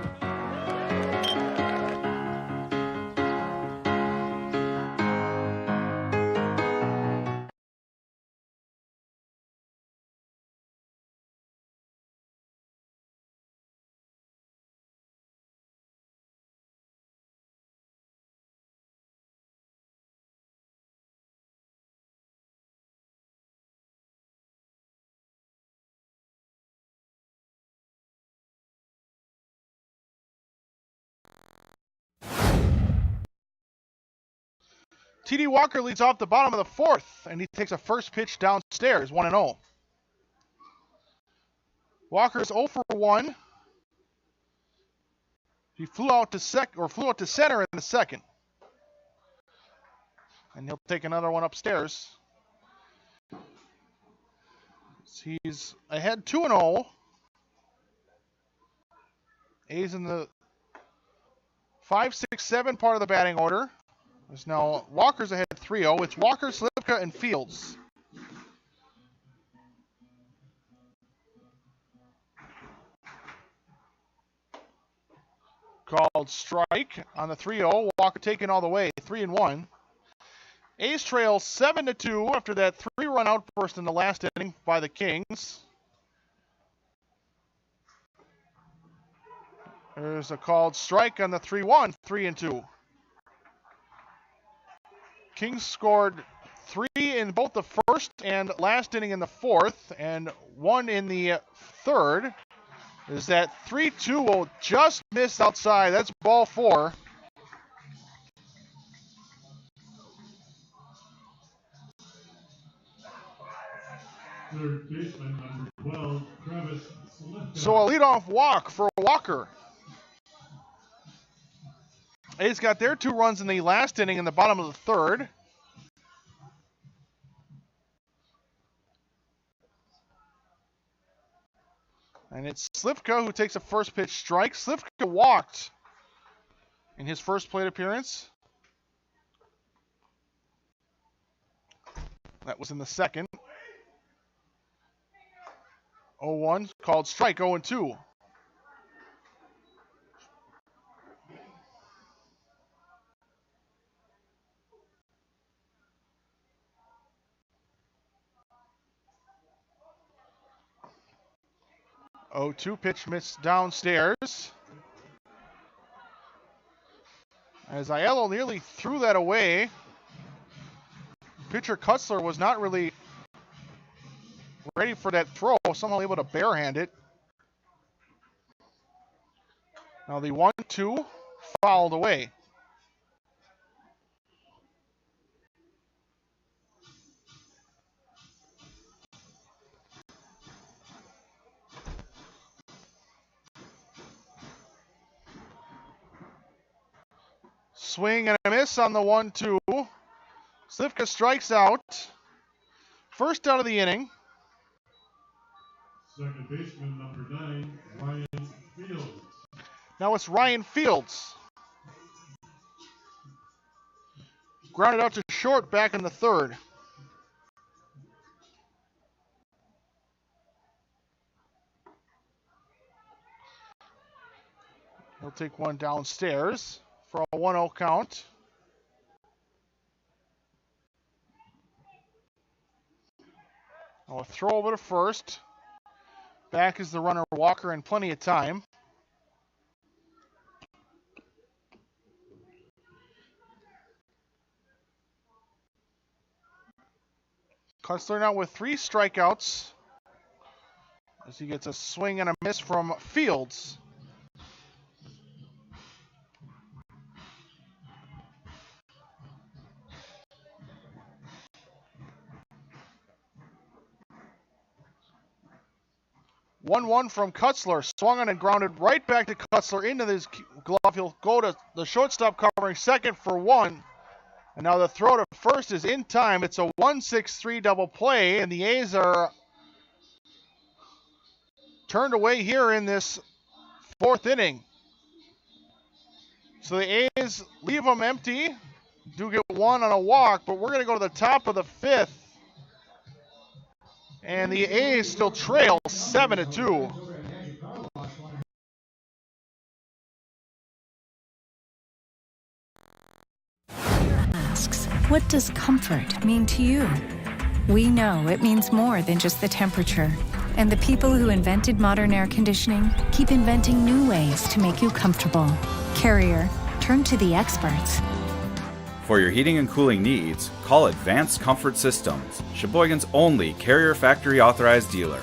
T.D. Walker leads off the bottom of the 4th, and he takes a first pitch downstairs, 1-0. Walker's 0 for 1. He flew out to center in the second. And he'll take another one upstairs. He's ahead 2-0. A's in the 5, 6, 7 part of the batting order. There's now Walker's ahead 3-0. It's Walker, Slivka, and Fields. Called strike on the 3-0. Walker taking all the way, 3-1. A's trail 7-2 after that 3-run outburst in the last inning by the Kings. There's a called strike on the 3-1, 3-2. Kings scored 3 in both the first and last inning in the fourth, and 1 in the third. Is that 3-2 will just miss outside. That's ball 4. Third baseman, number 12, Travis Slivka. So a leadoff walk for Walker. A's got their 2 runs in the last inning in the bottom of the third. And it's Slivka who takes a first pitch strike. Slivka walked in his first plate appearance. That was in the second. 0-1, called strike, 0-2. Oh, 2 pitch missed downstairs. As Aiello nearly threw that away. Pitcher Kutzler was not really ready for that throw, somehow able to barehand it. Now the 1-2 fouled away. Swing and a miss on the 1-2. Slivka strikes out. First out of the inning. Second baseman, number 9, Ryan Fields. Now it's Ryan Fields. Grounded out to short back in the third. He'll take one downstairs for a 1-0 count. Now a throw over to first. Back is the runner Walker and plenty of time. Kutzler now with 3 strikeouts as he gets a swing and a miss from Fields. One from Kutzler, swung on and grounded right back to Kutzler into his glove. He'll go to the shortstop covering second for 1. And now the throw to first is in time. It's a 1-6-3 double play, and the A's are turned away here in this 4th inning. So the A's leave them empty. Do get 1 on a walk, but we're going to go to the top of the 5th. And the A's still trail 7-2. Asks, what does comfort mean to you? We know it means more than just the temperature. And the people who invented modern air conditioning keep inventing new ways to make you comfortable. Carrier, turn to the experts. For your heating and cooling needs, call Advanced Comfort Systems, Sheboygan's only Carrier Factory authorized dealer.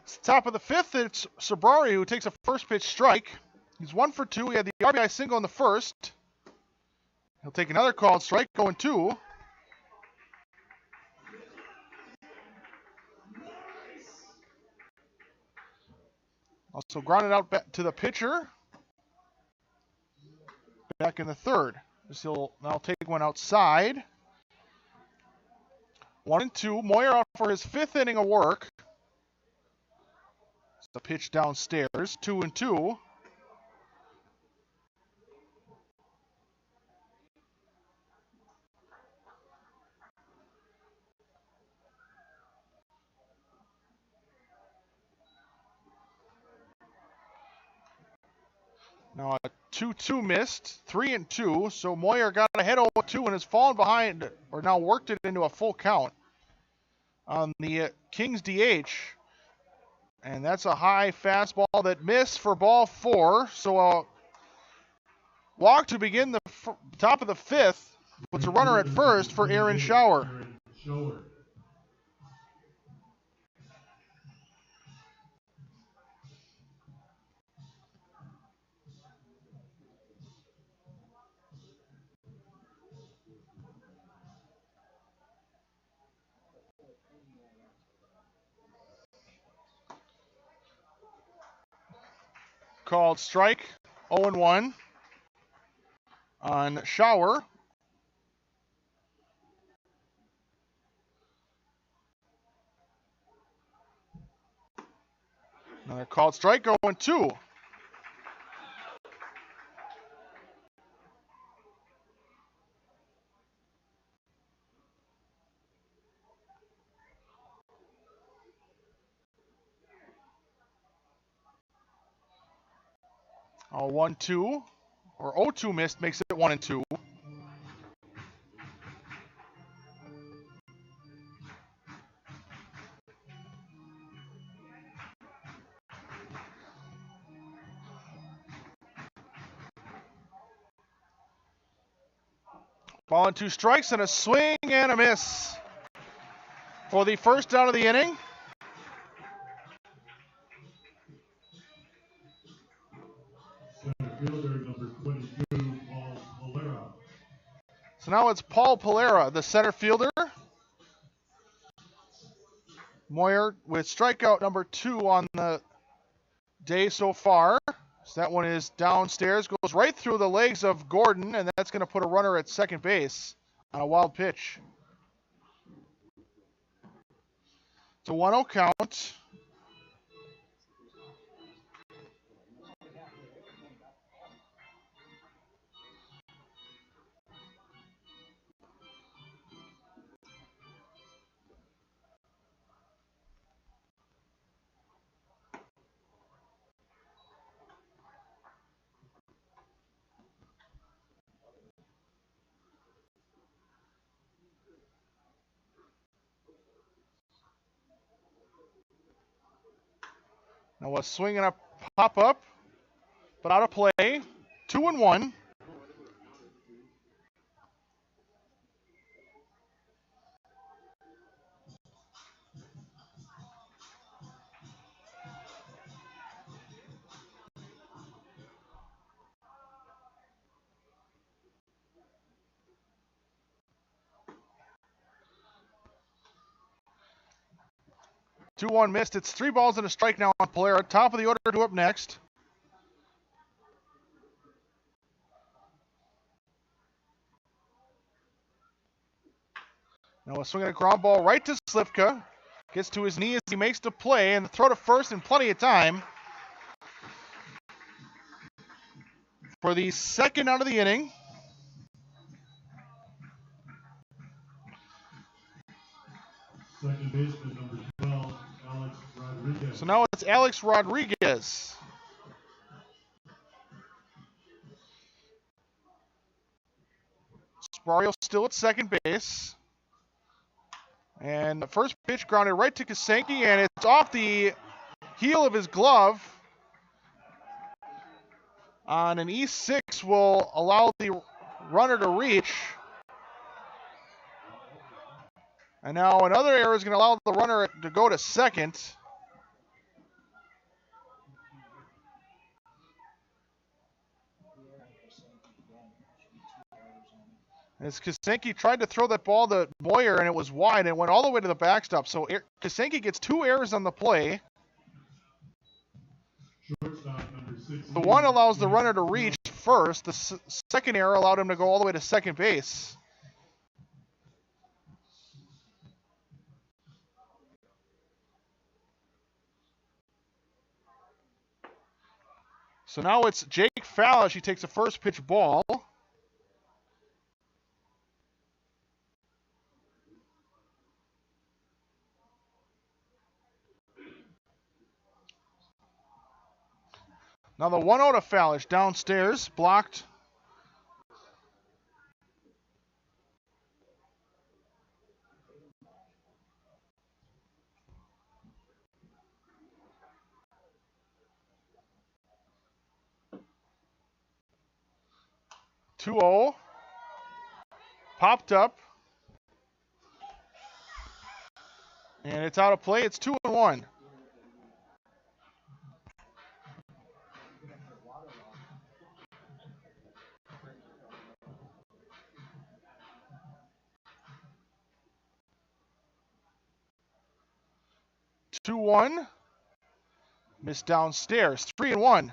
It's the top of the fifth. It's Sabrari who takes a first pitch strike. He's 1 for 2. He had the RBI single in the first. He'll take another called strike, 0-2. Also grounded out back to the pitcher. Back in the third. He'll now take one outside. 1-2. Moyer out for his fifth inning of work. It's the pitch downstairs. 2-2. Now a 2-2 missed, 3-2. So Moyer got ahead 0-2 and has fallen behind, or now worked it into a full count on the Kings DH. And that's a high fastball that missed for ball 4. So a walk to begin the top of the fifth. Puts a runner at first for Aaron Schauer. Called strike, 0-1 on Schauer. Another called strike, 0-2. A 1-2, or 0-2 missed makes it 1-2. Ball and 2 strikes and a swing and a miss for the first out of the inning. Center fielder number 22, Paul Polera. So now it's Paul Polera, the center fielder. Moyer with strikeout number 2 on the day so far. So that one is downstairs, goes right through the legs of Gordon, and that's going to put a runner at second base on a wild pitch. It's a 1-0 count. Now a swing and a pop up, but out of play. 2-1. Two one missed. It's 3 balls and a strike now on Polera. Top of the order to up next. Now a swing and a ground ball right to Slivka. Gets to his knee as he makes the play, and the throw to first in plenty of time. For the second out of the inning. Second baseman number 12, Alex Rodriguez. So now it's Alex Rodriguez. Sparrio still at second base. And the first pitch grounded right to Kasenki, and it's off the heel of his glove. On an E6 will allow the runner to reach. And now another error is going to allow the runner to go to second. As Kasenki tried to throw that ball to Moyer, and it was wide, and it went all the way to the backstop. So Kasenki gets 2 errors on the play. The one allows the runner to reach first. The second error allowed him to go all the way to second base. So now it's Jake Fallish. He takes the first pitch ball. Now the 1-0 to Fallish downstairs, blocked. Two 0. Popped up. And it's out of play. It's 2-1. Two 1. Missed downstairs. 3-1.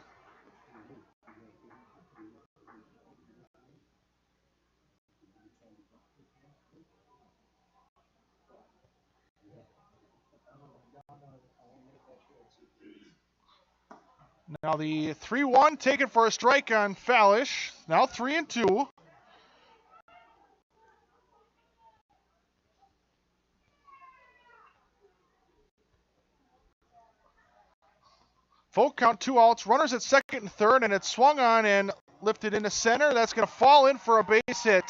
Now the 3-1 taken for a strike on Fallish. Now 3-2. Full count, 2 outs. Runners at second and third, and it's swung on and lifted into center. That's going to fall in for a base hit.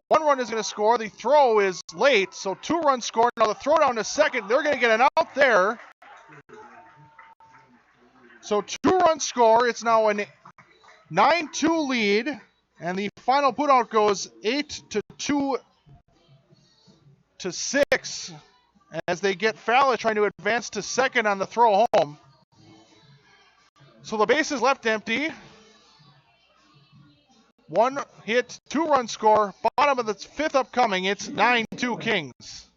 1 run is going to score. The throw is late, so 2 runs scored. Now the throw down to second. They're going to get an out there. So 2 runs score. It's now a 9-2 lead, and the final putout goes 8-2 to 6 as they get Fallish trying to advance to second on the throw home. So the base is left empty. 1 hit, 2 run score. Bottom of the 5th upcoming. It's 9-2 Kings.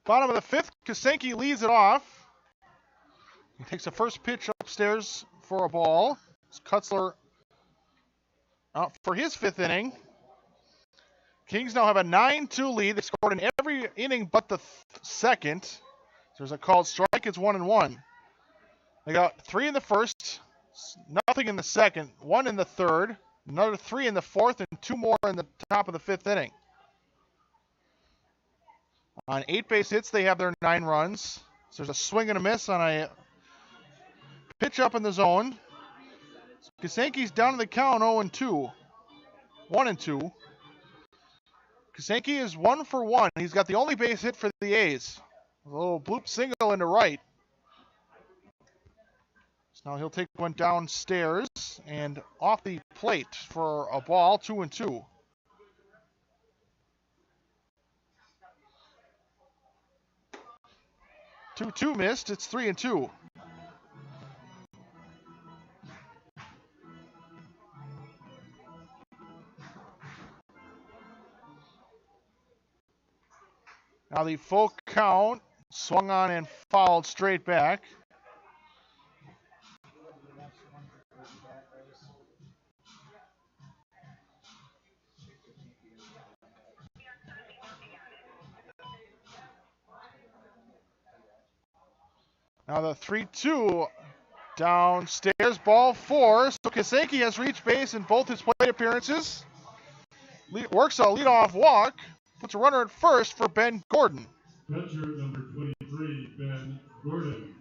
Bottom of the 5th, Kasenki leads it off. He takes the first pitch upstairs for a ball. It's Kutzler out for his 5th inning. Kings now have a 9-2 lead. They scored in every inning but the second. So there's a called strike. It's 1-1. They got 3 in the first, nothing in the second, 1 in the third, another 3 in the fourth, and 2 more in the top of the 5th inning. On 8 base hits, they have their 9 runs. So there's a swing and a miss on a pitch up in the zone. Kasenki's down to the count 0-2. 1-2. Kasenki is 1 for 1. He's got the only base hit for the A's. A little bloop single into right. So now he'll take one downstairs and off the plate for a ball, 2-2. Two missed, it's 3-2. Now the full count, swung on and fouled straight back. Now the 3-2 downstairs, ball 4. So Kasenki has reached base in both his plate appearances. Works a leadoff walk, puts a runner at first for Ben Gordon. Pitcher number 23, Ben Gordon.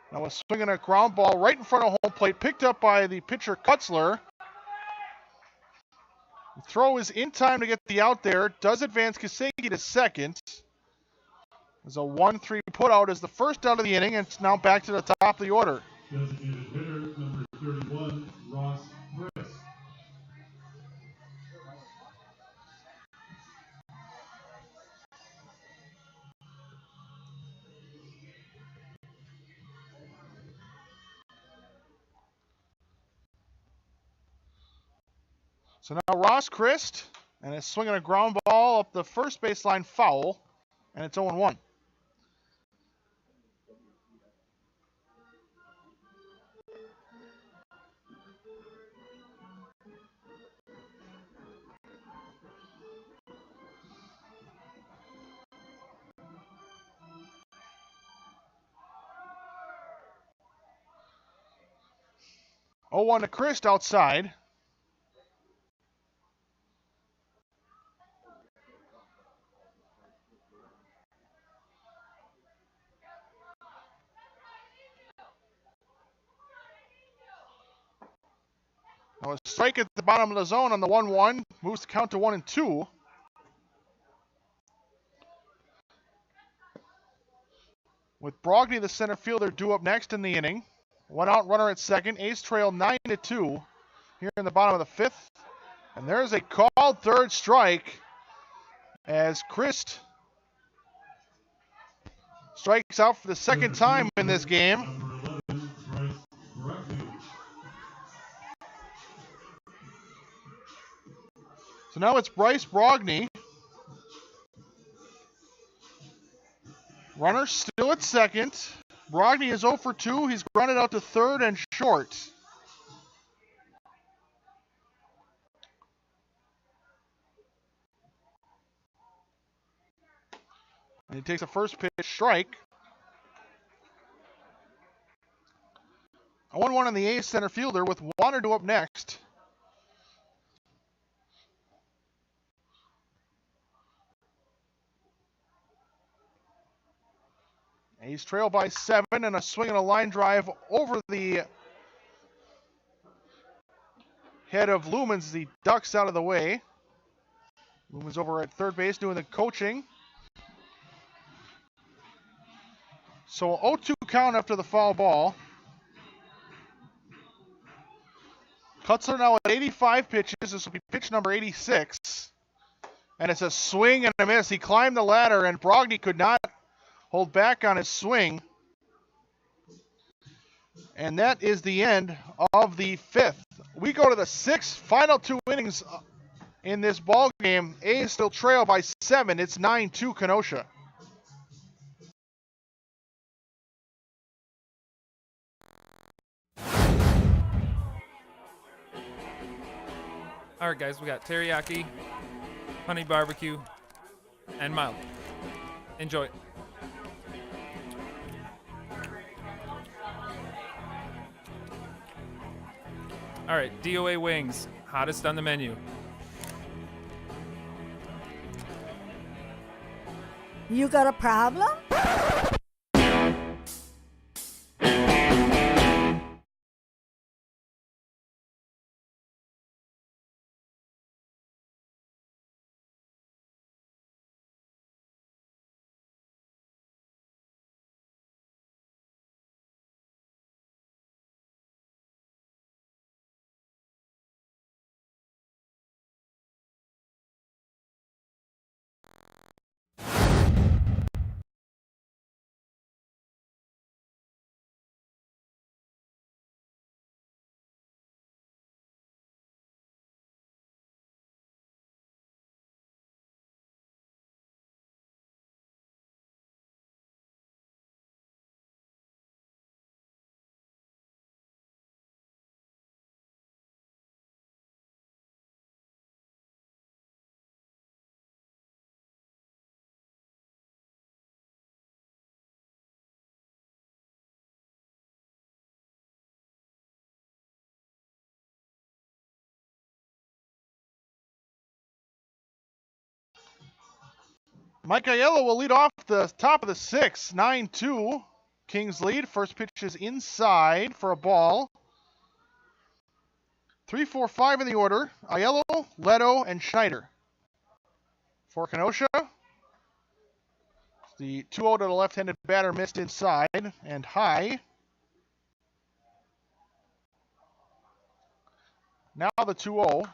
Now a swinging a ground ball right in front of home plate, picked up by the pitcher Kutzler. The throw is in time to get the out there. Does advance Kasenki to second. There's a 1-3 putout as the first out of the inning, and it's now back to the top of the order. Designated hitter number 31, Ross Chris. So now Ross Christ, and is swinging a ground ball up the first baseline foul, and it's 0-1. Oh, 1 to Christ outside. Now a strike at the bottom of the zone on the 1-1. Moves the count to 1-2. With Brogny, the center fielder, due up next in the inning. One out runner at second. A's trail 9-2 here in the bottom of the fifth. And there's a called third strike as Christ strikes out for the second time in this game. Number 11, Bryce Brugge. So now it's Bryce Brogny. Runner still at second. Brogny is 0 for 2. He's grounded out to third and short. And he takes a first pitch strike. A 1-1 on the A's center fielder with Wanner due up next. A's trail by 7, and a swing and a line drive over the head of Lumens as he ducks out of the way. Lumens over at third base doing the coaching. So 0-2 count after the foul ball. Kutzler now at 85 pitches. This will be pitch number 86. And it's a swing and a miss. He climbed the ladder, and Brogny could not hold back on his swing. And that is the end of the fifth. We go to the sixth, final 2 innings in this ball game. A's still trail by 7. It's 9-2 Kenosha. All right, guys, we got teriyaki, honey barbecue, and mild. Enjoy. All right, DOA wings, hottest on the menu. You got a problem? Mike Aiello will lead off the top of the 6th, 9-2. Kings lead. First pitch is inside for a ball. 3, 4, 5 in the order. Aiello, Leto, and Schneider. For Kenosha, the 2-0 to the left-handed batter missed inside and high. Now the 2-0.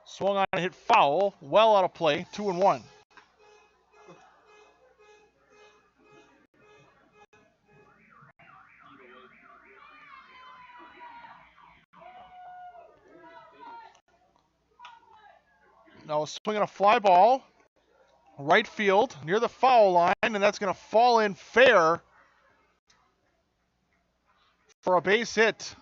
Swung on and hit foul. Well out of play. 2-1. Now swinging a fly ball. Right field near the foul line, and that's going to fall in fair for a base hit.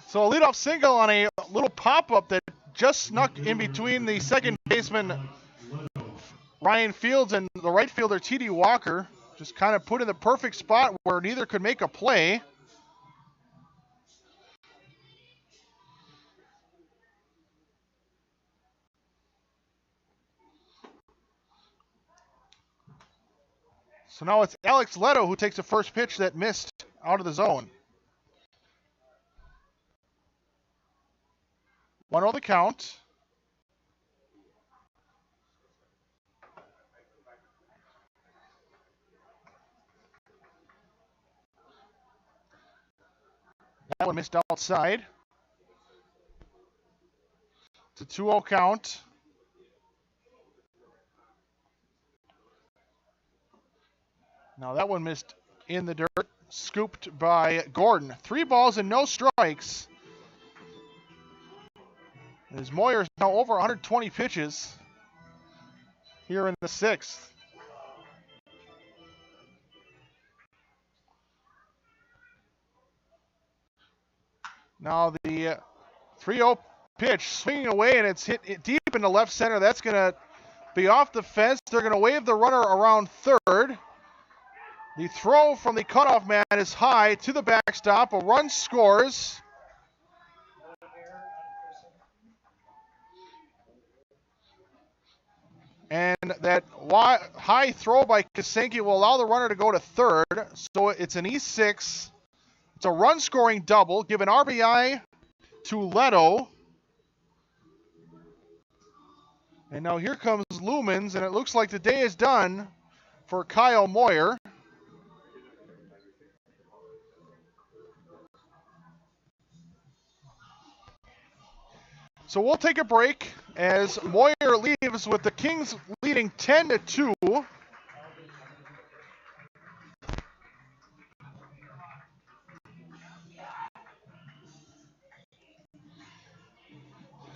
So a leadoff single on a little pop-up that just snuck in between the second baseman Ryan Fields and the right fielder T.D. Walker. Just kind of put in the perfect spot where neither could make a play. So now it's Alex Leto who takes the first pitch that missed out of the zone. 1-0 the count. That one missed outside. It's a 2-0 count. Now that one missed in the dirt, scooped by Gordon. 3 balls and no strikes. As Moyer is now over 120 pitches here in the 6th. Now the 3-0 pitch swinging away, and it's hit deep into left center. That's going to be off the fence. They're going to wave the runner around third. The throw from the cutoff man is high to the backstop. A run scores. And that high throw by Kasenki will allow the runner to go to third. So it's an E6. It's a run-scoring double. Give an RBI to Leto. And now here comes Lumens, and it looks like the day is done for Kyle Moyer. So we'll take a break as Moyer leaves with the Kings leading 10-2.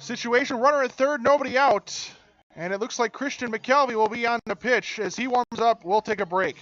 Situation, runner at third, nobody out. And it looks like Christian McKelvey will be on the pitch. As he warms up, we'll take a break.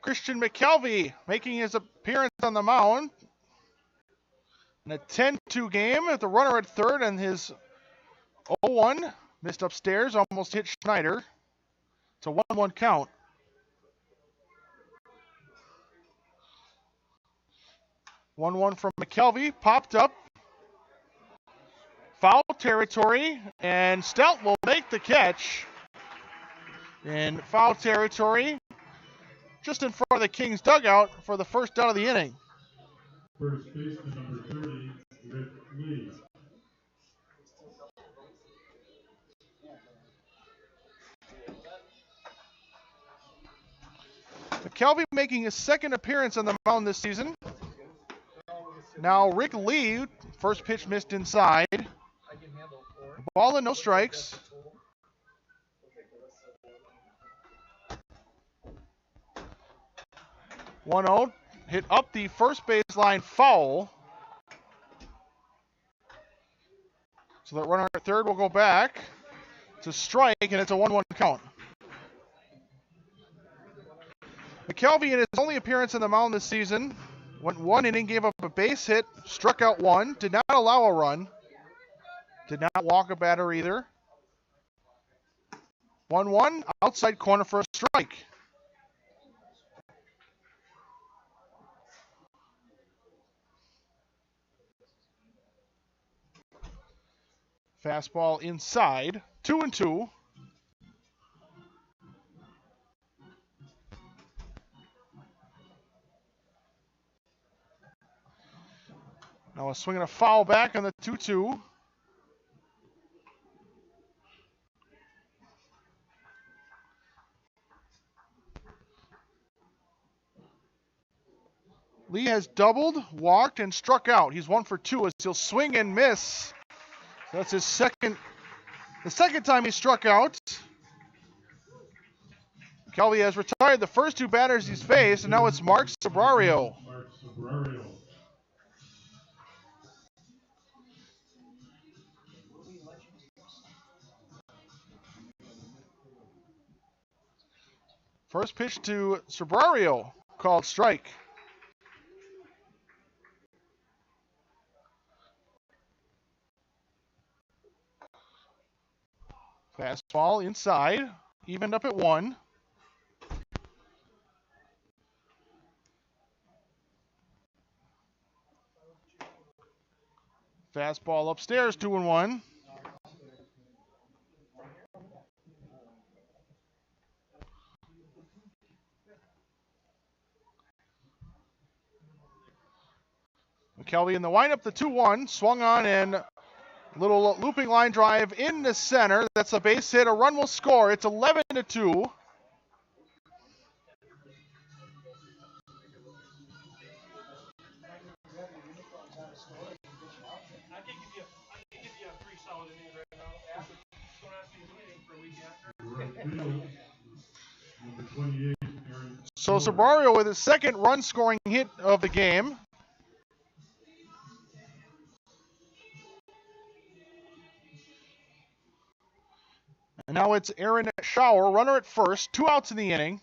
Christian McKelvey making his appearance on the mound. In a 10-2 game with the runner at third and his 0-1. Missed upstairs, almost hit Schneider. It's a 1-1 count. One from McKelvey, popped up. Foul territory, and Stout will make the catch. In foul territory, just in front of the Kings dugout for the first down of the inning. First baseman number 30, Rick Lee. McKelvey making his second appearance on the mound this season. Now Rick Lee, first pitch missed inside. Ball and no strikes. One 0 hit up the first baseline foul. So that runner at third will go back. It's a strike and it's a 1-1 count. McKelvey in his only appearance on the mound this season went 1 inning, gave up a base hit, struck out 1, did not allow a run, did not walk a batter either. 1-1, outside corner for a strike. Fastball inside, 2-2. Now a swing and a foul back on the 2-2. Lee has doubled, walked, and struck out. He's 1 for 2 as he'll swing and miss. That's his the second time he struck out. Kelvey has retired the first 2 batters he's faced, and now it's Mark Sabrario. Mark Sabrario. First pitch to Sabrario, called strike. Fastball inside, evened up at 1. Fastball upstairs, 2-1. McKelvey in the windup, the 2-1, swung on and little looping line drive in the center. That's a base hit. A run will score. It's 11-2. So Sabrario with his second run scoring hit of the game. And now it's Aaron Schauer, runner at first, 2 outs in the inning.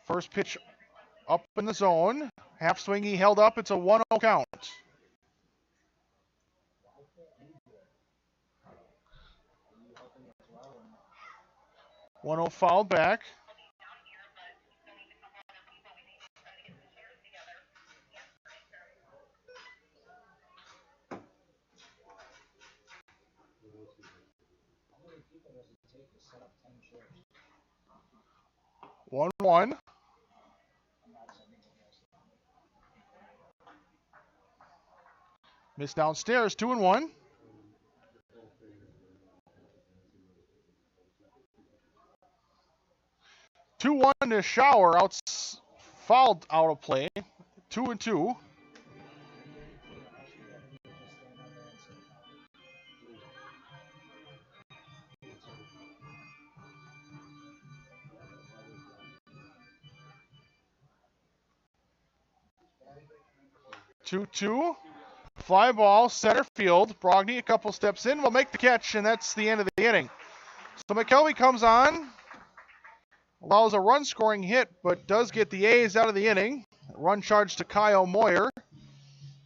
First pitch up in the zone. Half swing he held up. It's a 1-0 count. One-0 fouled back. One. Missed downstairs, 2-1. Two one to Schauer, fouled out of play. 2-2. Fly ball, center field. Brogny a couple steps in, will make the catch, and that's the end of the inning. So McKelvey comes on. Allows a run-scoring hit, but does get the A's out of the inning. Run charge to Kyle Moyer.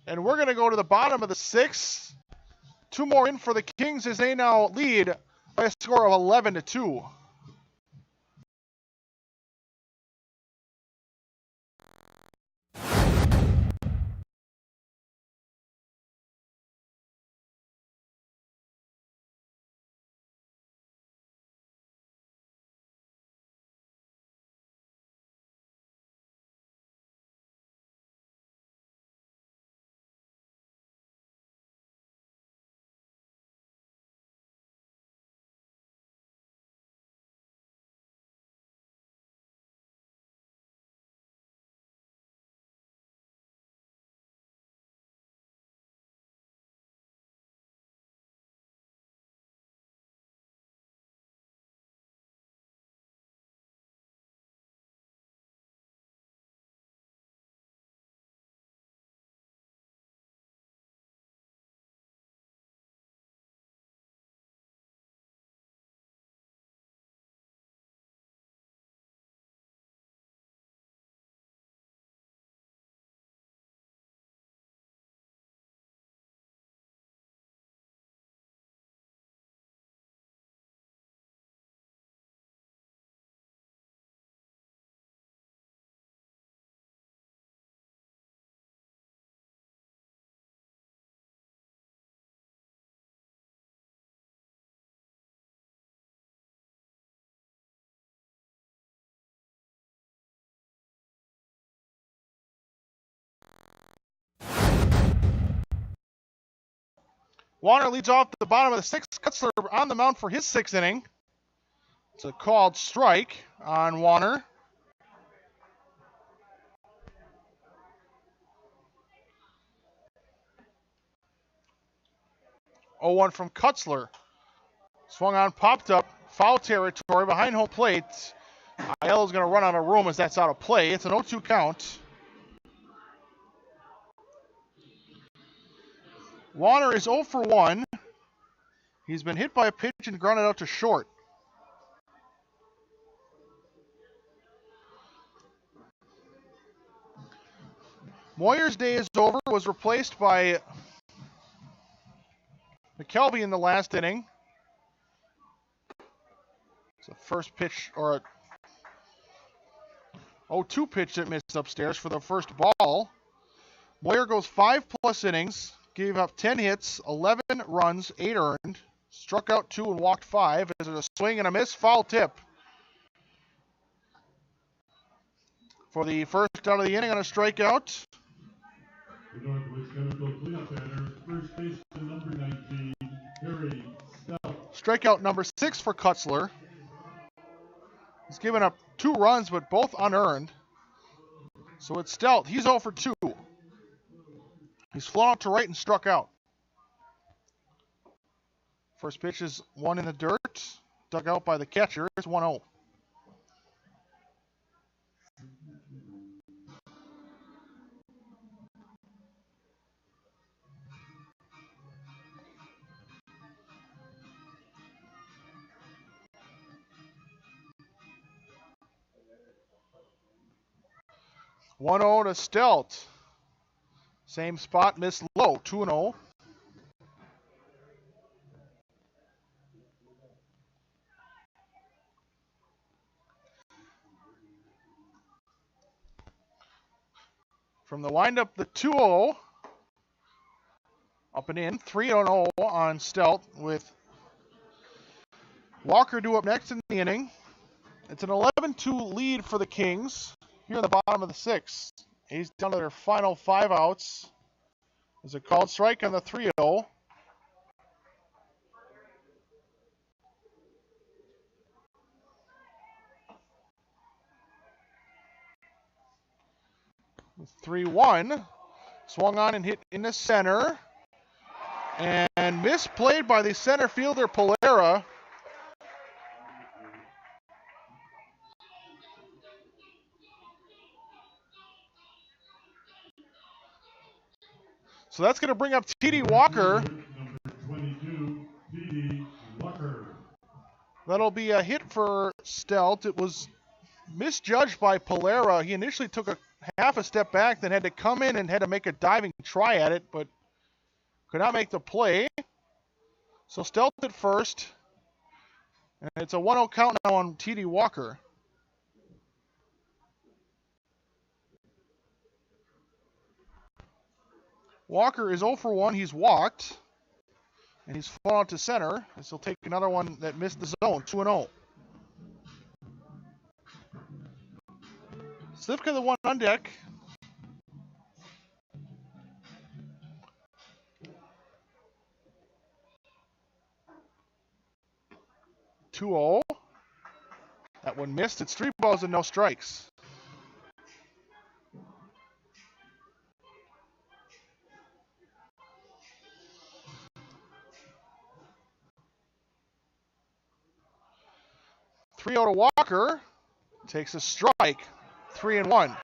And we're going to go to the bottom of the 6th. 2 more in for the Kings as they now lead by a score of 11-2. Warner leads off the bottom of the 6th. Kutzler on the mound for his 6th inning. It's a called strike on Warner. Oh, 1 from Kutzler. Swung on, popped up, foul territory behind home plate. Aiello's going to run out of room as that's out of play. It's an 0-2 count. Warner is 0 for 1. He's been hit by a pitch and grounded out to short. Moyer's day is over. Was replaced by McKelvey in the last inning. It's a first pitch, or a 0-2 pitch that missed upstairs for the first ball. Moyer goes 5+ innings, gave up 10 hits, 11 runs, 8 earned, struck out 2 and walked 5. Is it a swing and a miss? Foul tip for the first out of the inning on a strikeout. The Northwoods Chemical cleanup batter, first baseman number 19, Harry Stout. Strikeout number 6 for Kutzler. He's given up 2 runs, but both unearned. So it's Stout. He's 0 for 2. He's flown out to right and struck out. First pitch is 1 in the dirt. Dug out by the catcher. It's 1-0. One 0 to Stelt. Same spot, missed low, 2-0. From the windup, the 2-0. Up and in, 3-0 on Stelt with Walker due up next in the inning. It's an 11-2 lead for the Kings here in the bottom of the 6th. He's down to their final 5 outs. There's a called strike on the 3-0. With 3-1. Swung on and hit in the center. And misplayed by the center fielder, Polera. So that's going to bring up T.D. Walker. Number 22, T.D. Walker. That'll be a hit for Stelt. It was misjudged by Polera. He initially took a half a step back, then had to come in and had to make a diving try at it, but could not make the play. So Stealth at first. And it's a 1-0 count now on TD Walker. Walker is 0 for 1. He's walked. And he's fallen out to center. As he'll take another one that missed the zone. 2-0. Slivka the one on deck. (2-0). That one missed. It's 3 balls and no strikes. (3-0) to Walker. Takes a strike. 3-1.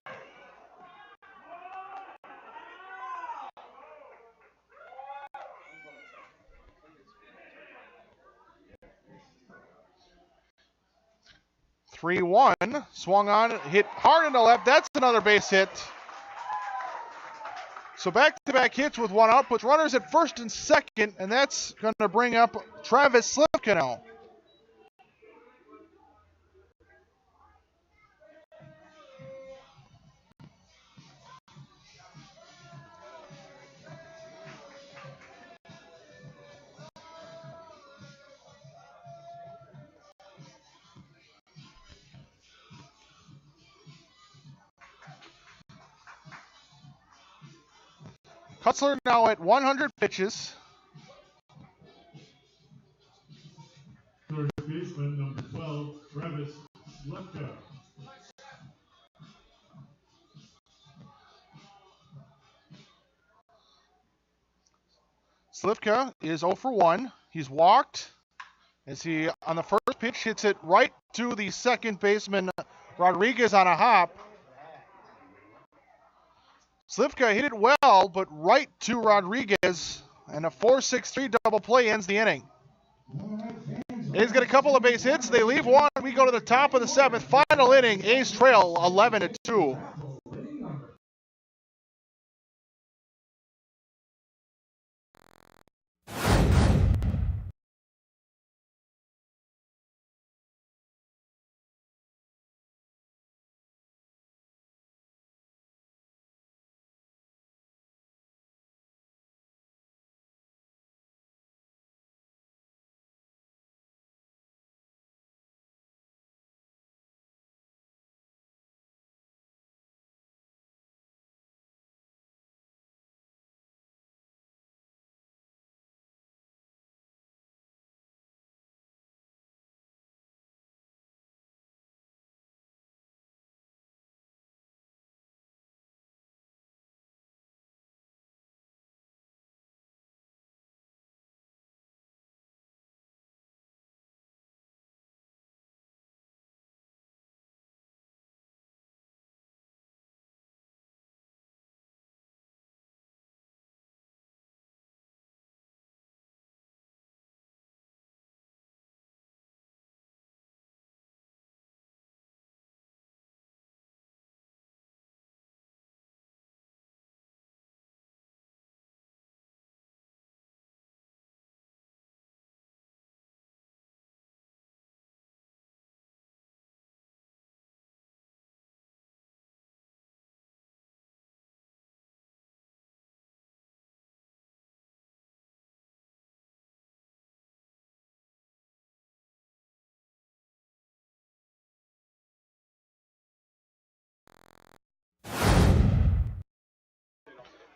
(3-1). Swung on, hit hard in the left. That's another base hit. So back-to-back hits with 1 out. Puts runners at first and second, and that's going to bring up Travis Slivka now. Kutzler now at 100 pitches. Third baseman, number 12, Travis Slivka. Slivka is 0 for 1. He's walked as he, on the first pitch, hits it right to the second baseman, Rodriguez, on a hop. Slivka hit it well, but right to Rodriguez, and a 4-6-3 double play ends the inning. A's got a couple of base hits. They leave one. We go to the top of the 7th. Final inning. A's trail 11-2.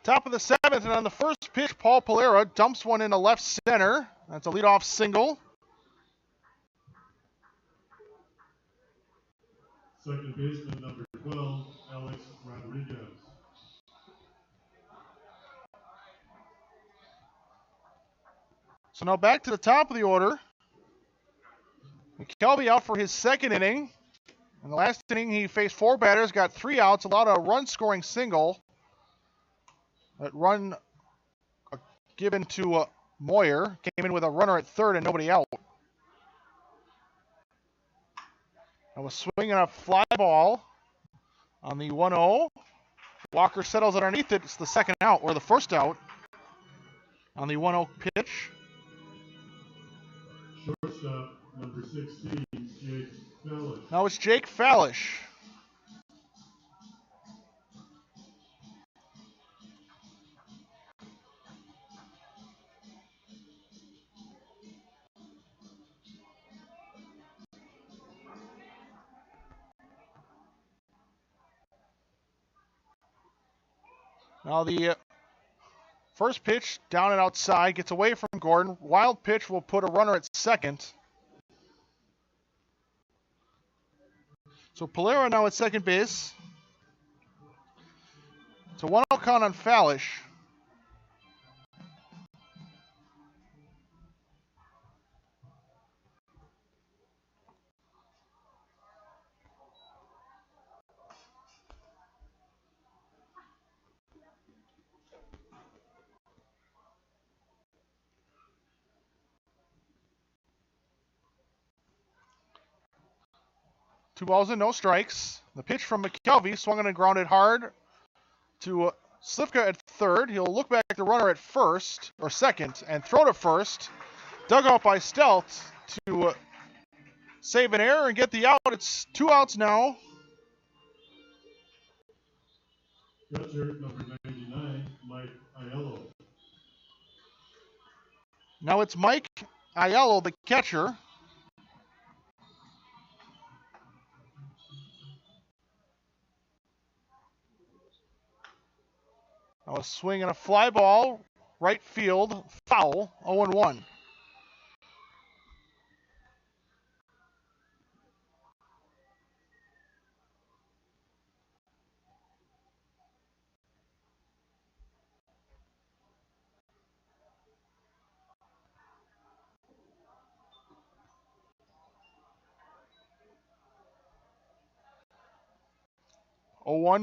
Top of the 7th, and on the first pitch, Paul Polera dumps one into left center. That's a leadoff single. Second baseman, number 12, Alex Rodriguez. So now back to the top of the order. McKelvey out for his second inning. In the last inning, he faced 4 batters, got 3 outs, allowed a run-scoring single. That run given to Moyer. Came in with a runner at third and nobody out. I was swinging a fly ball on the 1-0. Walker settles it underneath it. It's the second out, or the first out on the 1-0 pitch. Shortstop, number 16, Jake Fellish. Now it's Jake Fallish. Now the first pitch down and outside, gets away from Gordon. Wild pitch will put a runner at second. So Polero now at second base. It's a 1-0 count on Fallish. Two balls and no strikes. The pitch from McKelvey swung and grounded hard to Slivka at third. He'll look back at the runner at first, or second, and throw to first. Dug out by Stelt to save an error and get the out. It's 2 outs now. Catcher, number 99, Mike Aiello. Now it's Mike Aiello, the catcher. Now a swing and a fly ball, right field, foul, 0-1.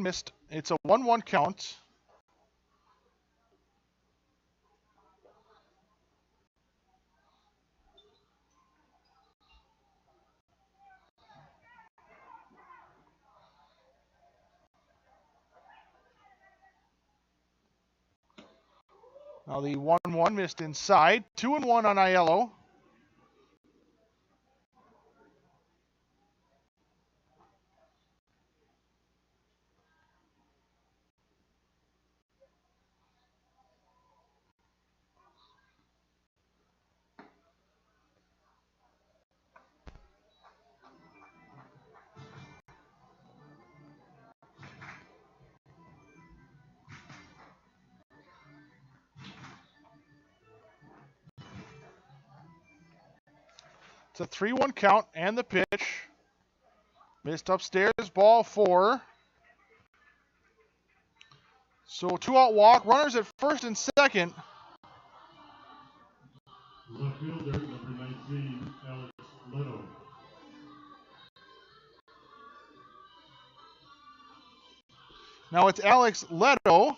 Missed. It's a 1-1 count. Now the 1-1 missed inside. 2-1 on Aiello. It's a 3-1 count and the pitch. Missed upstairs, ball 4. So 2-out walk, runners at first and second. Left fielder, number 19, Alex Leto. Now it's Alex Leto.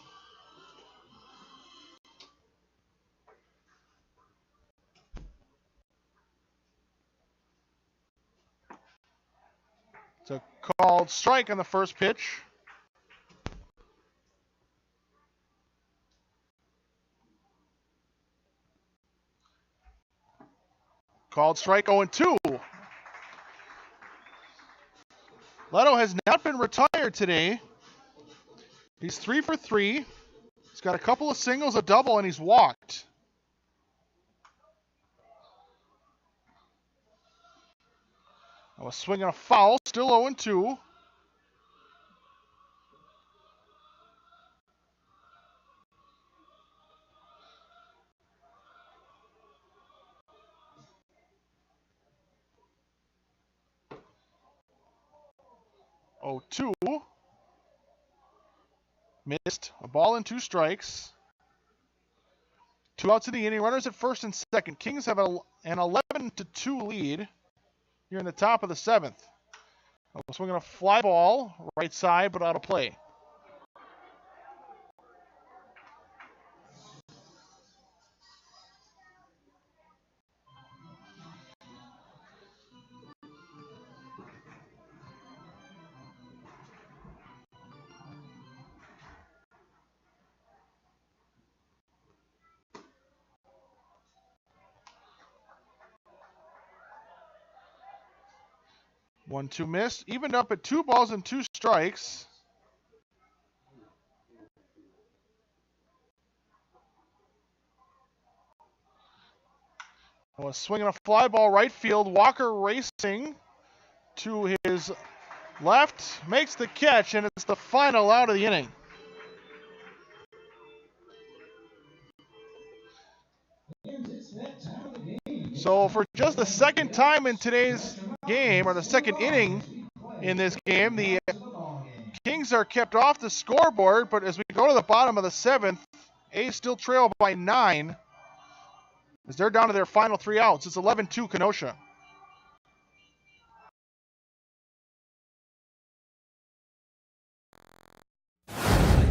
It's a called strike on the first pitch. Called strike 0-2. Leto has not been retired today. He's 3 for 3. He's got a couple of singles, a double, and he's walked. Now a swing and a foul, still 0-2. Oh, 2. Missed. A ball and 2 strikes. 2 outs in the inning. Runners at first and second. Kings have an 11-2 lead here in the top of the 7th. Swinging a fly ball, right side, but out of play. 1-2 missed. Evened up at 2 balls and 2 strikes. Was swinging a fly ball right field. Walker racing to his left, makes the catch, and it's the final out of the inning. So for just the second time in today's game, or the second inning in this game, the Kings are kept off the scoreboard, but as we go to the bottom of the 7th, A's still trail by 9 as they're down to their final 3 outs. It's 11-2 Kenosha.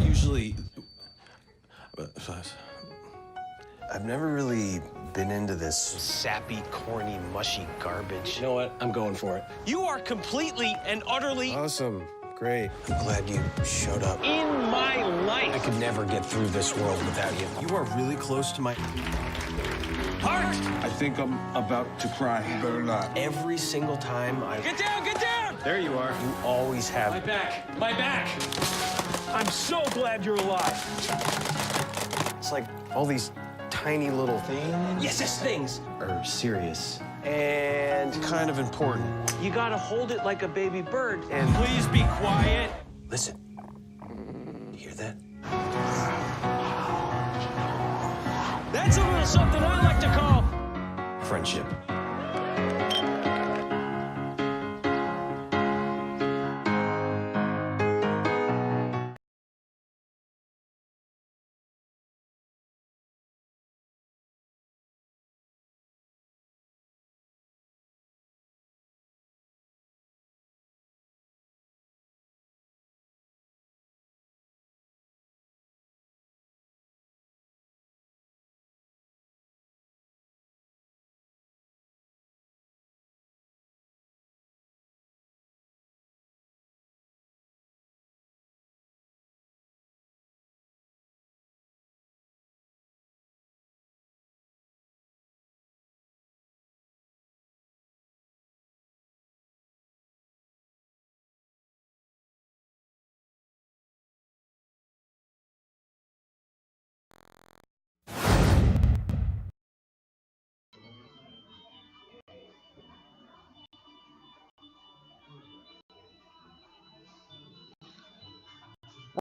Usually, I've never really been into this sappy, corny, mushy garbage. You know what? I'm going for it. You are completely and utterly Awesome. Great. I'm glad you showed up. in my life. I could never get through this world without you. You are really close to my... Heart! I think I'm about to cry. Better not. Every single time I... Get down, get down! There you are. You always have... My back, my back. I'm so glad you're alive. It's like all these tiny little things... Yes, things. ...are serious and kind of important. You gotta hold it like a baby bird. And Please be quiet. listen, you hear that? That's a little something I like to call Friendship.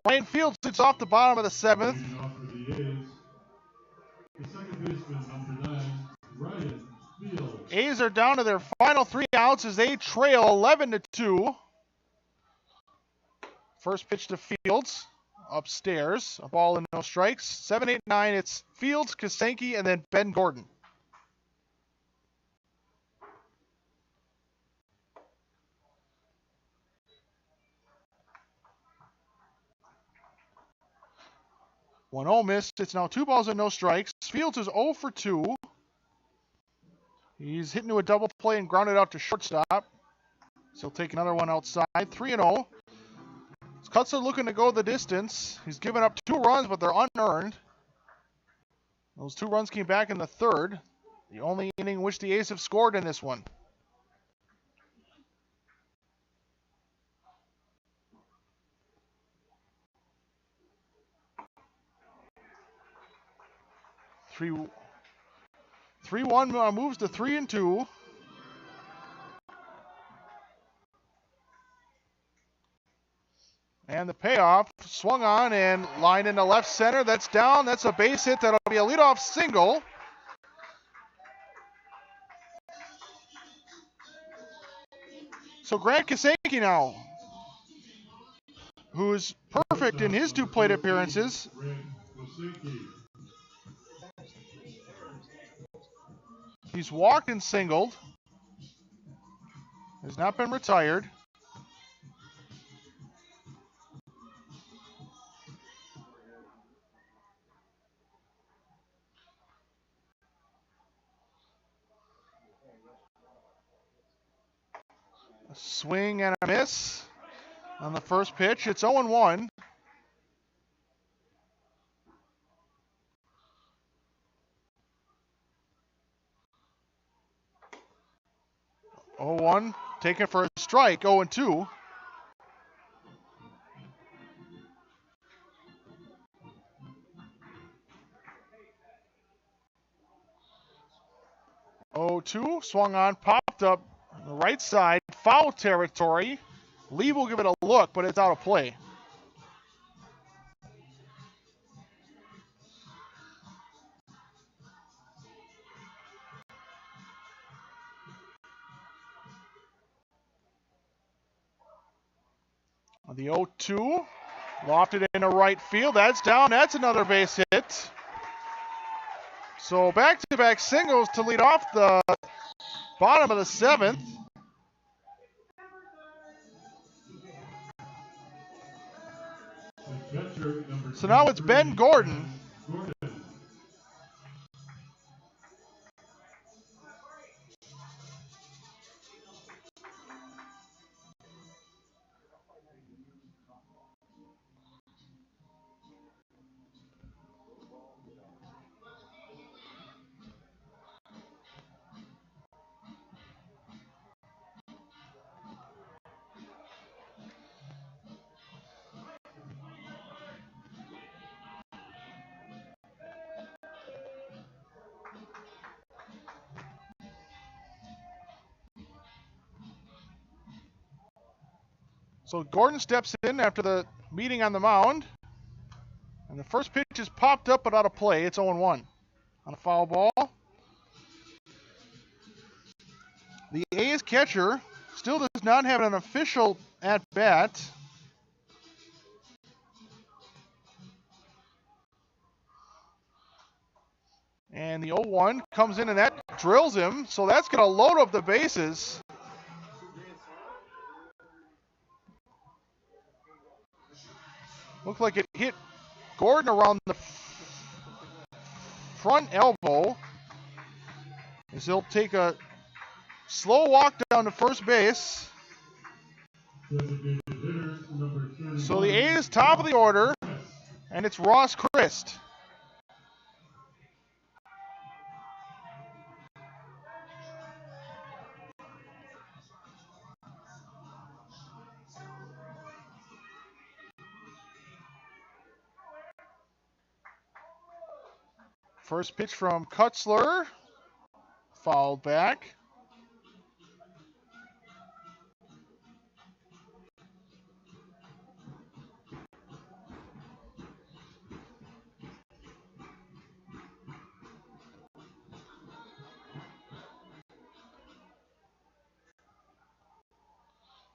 Ryan Fields sits off the bottom of the 7th. Leading off for the A's, the second baseman, number 9, Ryan Fields. A's are down to their final 3 outs as they trail 11-2. First pitch to Fields, upstairs, a ball and no strikes. 7, 8, 9, it's Fields, Kasenki, and then Ben Gordon. One 0 missed. It's now 2 balls and no strikes. Fields is 0 for 2. He's hit into a double play and grounded out to shortstop. So he'll take another one outside. 3-0. Cuts are looking to go the distance. He's given up 2 runs, but they're unearned. Those 2 runs came back in the 3rd. The only inning in which the A's have scored in this one. Three one moves to 3-2. And the payoff, swung on and lined into left center. That's down. That's a base hit. That'll be a leadoff single. So Grant Kasenki now, who's perfect in his 2 plate appearances. He's walked and singled. Has not been retired. A swing and a miss on the first pitch. It's 0-1. Oh, 1 taken for a strike, 0-2. Oh, swung on, popped up on the right side, foul territory. Lee will give it a look, but it's out of play. The 0-2, lofted into right field. That's down. That's another base hit. So back-to-back singles to lead off the bottom of the 7th. So now it's Ben Gordon. So Gordon steps in after the meeting on the mound. And the first pitch is popped up but out of play. It's 0-1 on a foul ball. The A's catcher still does not have an official at-bat. And the 0-1 comes in and that drills him. So that's going to load up the bases. Looked like it hit Gordon around the front elbow. As he'll take a slow walk down to first base. So the A's top of the order, and it's Ross Christ. First pitch from Kutzler, fouled back.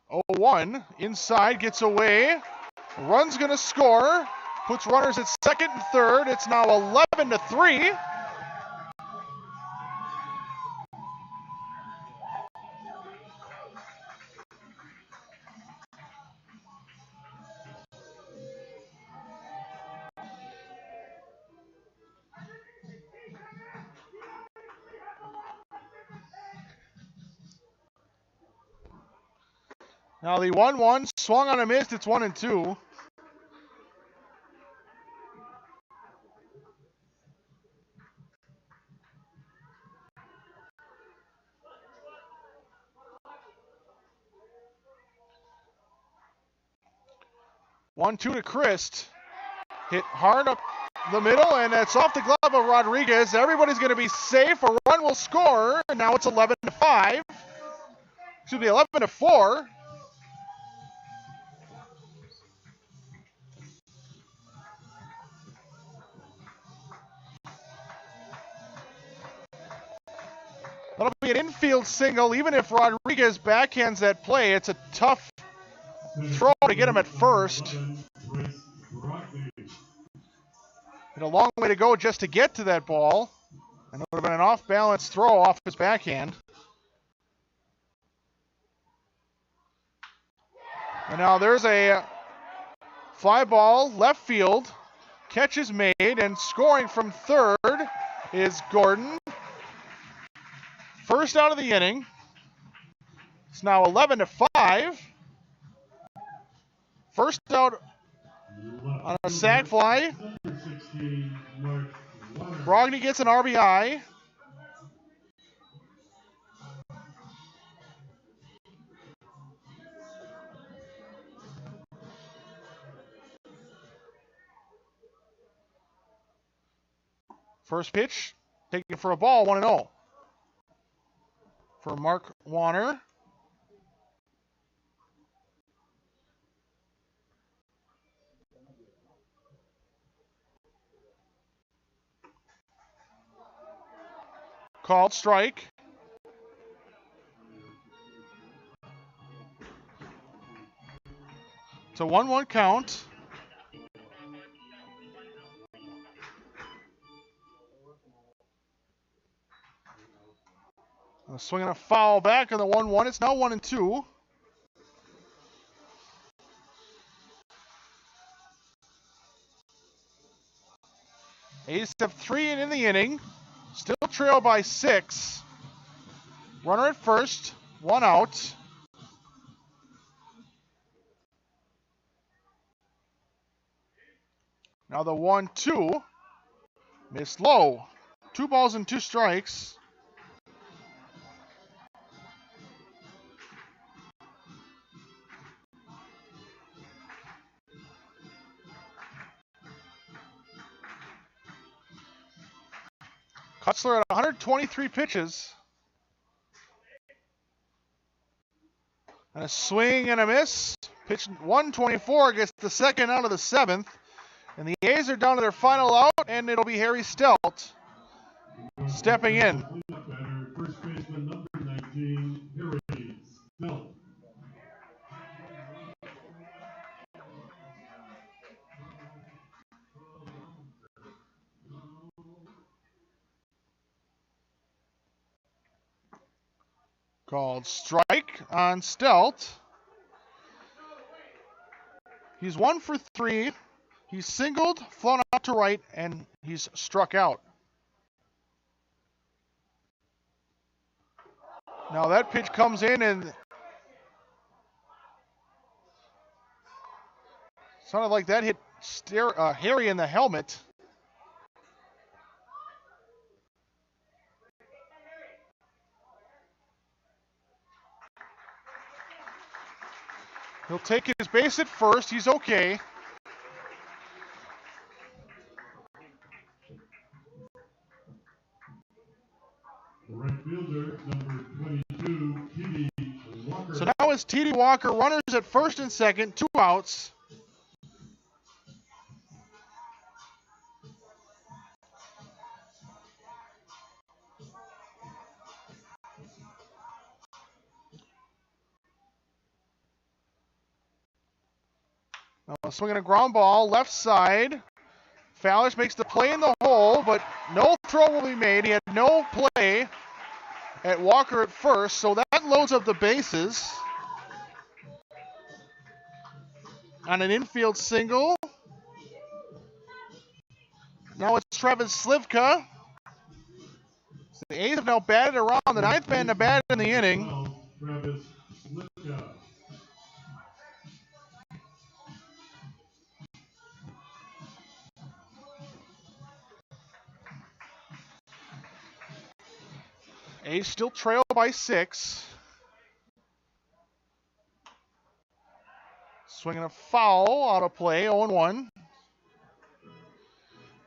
Oh, 1 inside, gets away. Run's gonna score. Puts runners at second and third. It's now 11-3. Now the 1-1 swung on a miss. It's 1-2. One-two to Christ. Hit hard up the middle, and that's off the glove of Rodriguez. Everybody's going to be safe. A run will score, and now it's 11-5. Excuse me, 11-4. That'll be an infield single. Even if Rodriguez backhands that play, it's a tough throw to get him at first. And a long way to go just to get to that ball. And it would have been an off-balance throw off his backhand. And now there's a fly ball, left field. Catch is made, and scoring from third is Gordon. First out of the inning. It's now 11-5. First out on a sac fly. Brogny gets an RBI. First pitch, taken for a ball, 1-0. For Mark Warner. Called strike. It's a 1-1 count. A swing and a foul back on the 1-1. It's now 1-2. A's have 3 in the inning. Still trail by 6. Runner at first. 1 out. Now the 1-2. Missed low. 2 balls and 2 strikes. Kutzler at 123 pitches. And a swing and a miss. Pitch 124 gets the second out of the 7th. And the A's are down to their final out, and it'll be Harry Stelt stepping in. First baseman number 19, Harry Stelt. Called strike on Stelt. He's 1 for 3. He's singled, flown out to right, and he's struck out. Now that pitch comes in and sounded like that hit Harry in the helmet. He'll take his base at first. He's okay. The right fielder, number 22, T.D. Walker. So now it's T.D. Walker, runners at first and second, 2 outs. Now swinging a ground ball, left side. Fallish makes the play in the hole, but no throw will be made. He had no play at Walker at first, so that loads up the bases. On an infield single. Now it's Travis Slivka. So the A's have now batted around the 9th man to bat in the inning. Travis Slivka. A's still trail by 6. Swinging a foul out of play, 0-1.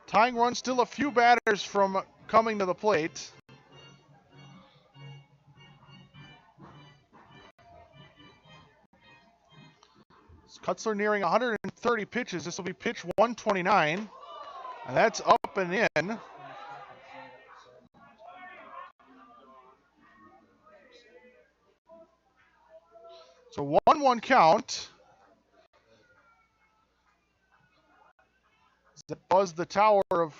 Tying run, still a few batters from coming to the plate. Kutzler nearing 130 pitches. This will be pitch 129. And that's up and in. So 1-1 count. That was the tower of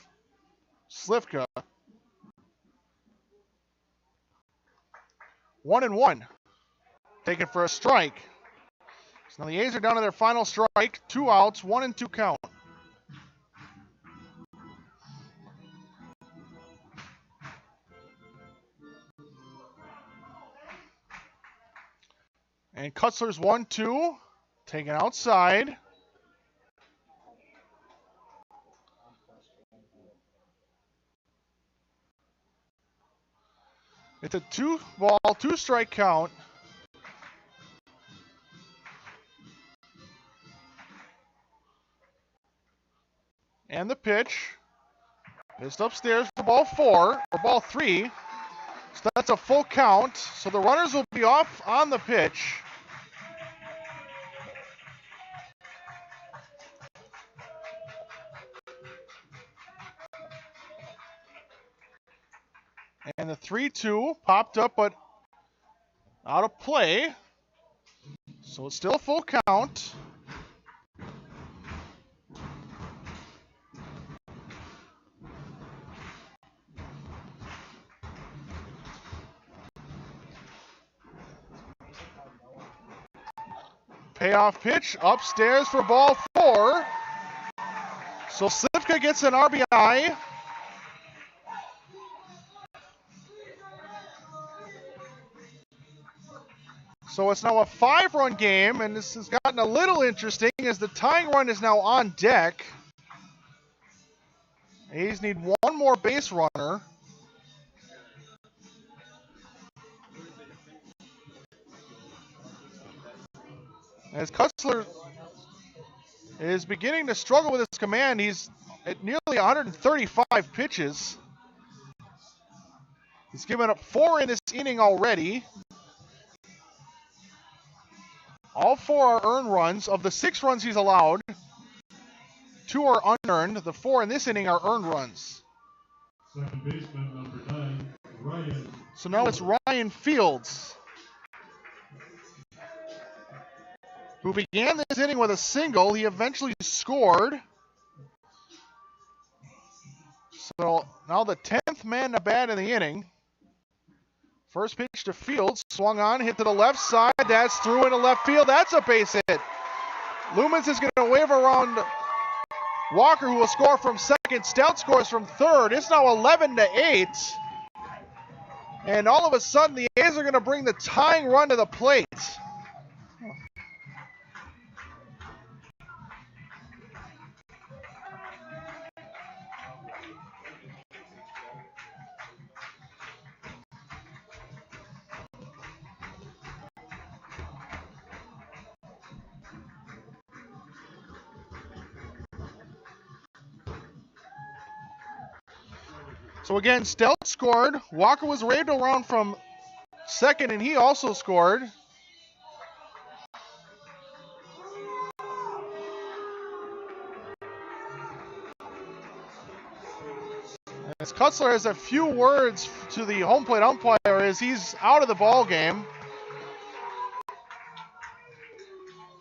Slivka. 1-1. Taken for a strike. So now the A's are down to their final strike. 2 outs, 1-2 count. And Kutzler's 1-2. Taken outside. It's a 2-ball, 2-strike count. And the pitch. It's upstairs for ball 4, or ball 3. So that's a full count. So the runners will be off on the pitch. And the 3-2 popped up, but out of play. So it's still a full count. Payoff pitch upstairs for ball 4. So Slivka gets an RBI. So it's now a 5-run game, and this has gotten a little interesting as the tying run is now on deck. A's need one more base runner. As Kutzler is beginning to struggle with his command, he's at nearly 135 pitches. He's given up 4 in this inning already. All 4 are earned runs. Of the 6 runs he's allowed, 2 are unearned. The 4 in this inning are earned runs. Second baseman, number 9, Ryan. So now it's Ryan Fields, who began this inning with a single. He eventually scored. So now the 10th man to bat in the inning. First pitch to Fields, swung on, hit to the left side. That's through into left field. That's a base hit. Lumens is going to wave around Walker, who will score from second. Stout scores from third. It's now 11-8. And all of a sudden, the A's are going to bring the tying run to the plate. So again, Stout scored. Walker was waved around from second, and he also scored. As Kutzler has a few words to the home plate umpire as he's out of the ball game.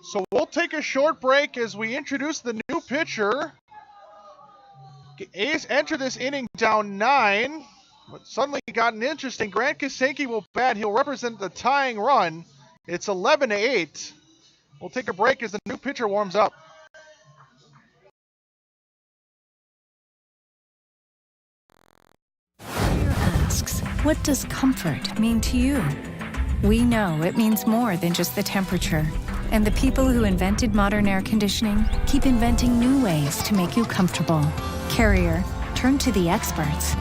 So we'll take a short break as we introduce the new pitcher. A's enter this inning down 9, but suddenly gotten interesting. Grant Kasanke will bat. He'll represent the tying run. It's 11-8. We'll take a break as the new pitcher warms up. Asks, what does comfort mean to you? We know it means more than just the temperature. And the people who invented modern air conditioning keep inventing new ways to make you comfortable. Carrier, turn to the experts.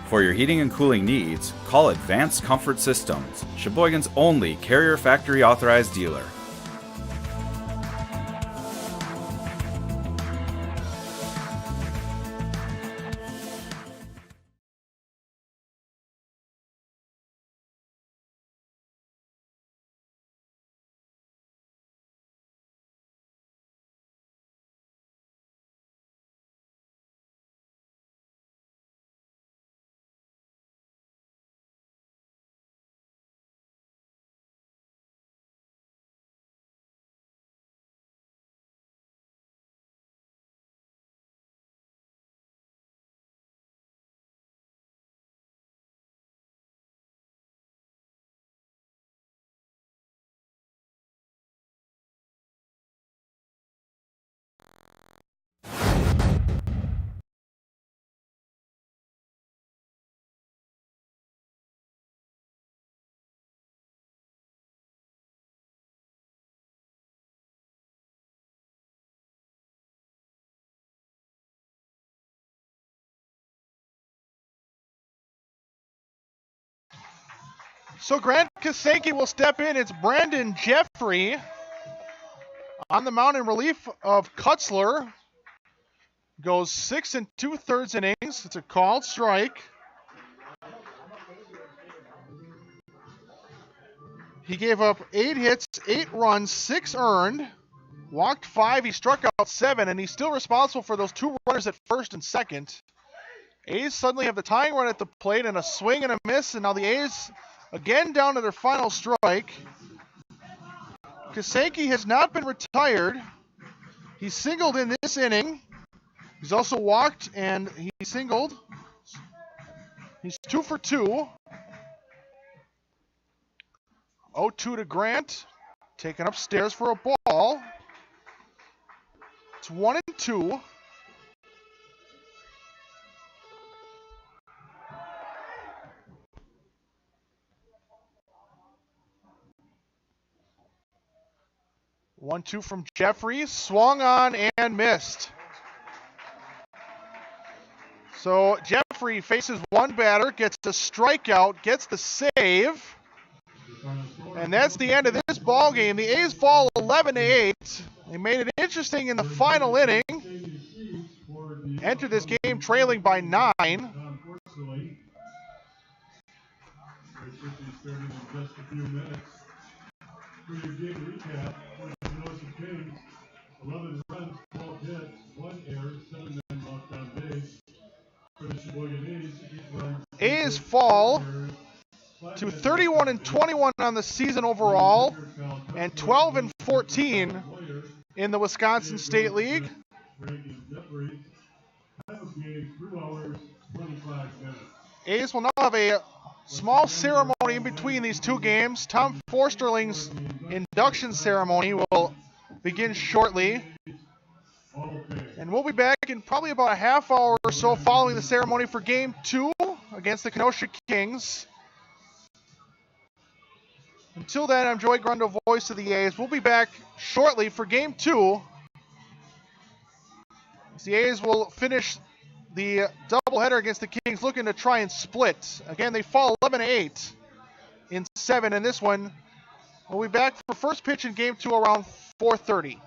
For your heating and cooling needs, call Advanced Comfort Systems, Sheboygan's only Carrier factory authorized dealer. So Grant Kasanke will step in. It's Brandon Jeffrey on the mound in relief of Kutzler. Goes 6 2/3 innings. It's a called strike. He gave up 8 hits, 8 runs, 6 earned, walked 5. He struck out 7, and he's still responsible for those 2 runners at first and second. A's suddenly have the tying run at the plate and a swing and a miss, and now the A's again down to their final strike. Kaseki has not been retired. He singled in this inning. He's also walked and he singled. He's 2 for 2. 0-2 to Grant. Taken upstairs for a ball. It's 1-2. One-two from Jeffrey. Swung on and missed. So Jeffrey faces one batter, gets a strikeout, gets the save. And that's the end of this ball game. The A's fall 11-8. They made it interesting in the final inning. Entered this game trailing by 9. Unfortunately, they should be starting in just a few minutes. For your game recap, for the Kenosha Kings, 11 runs, 12 hits, 1 error, 7 men left on base. For the Sheboygan A's, 8 runs, A's fall to 31-21 on the season overall and 12-14 in the Wisconsin State League. A's will now have a small ceremony in between these two games. Tom Forsterling's induction ceremony will begin shortly. And we'll be back in probably about a half hour or so following the ceremony for Game 2 against the Kenosha Kings. Until then, I'm Joey Grundle, voice of the A's. We'll be back shortly for Game 2. The A's will finish the doubleheader against the Kings, looking to try and split. Again, they fall 11-8 in 7, and this one, we'll be back for first pitch in Game 2 around 4:30.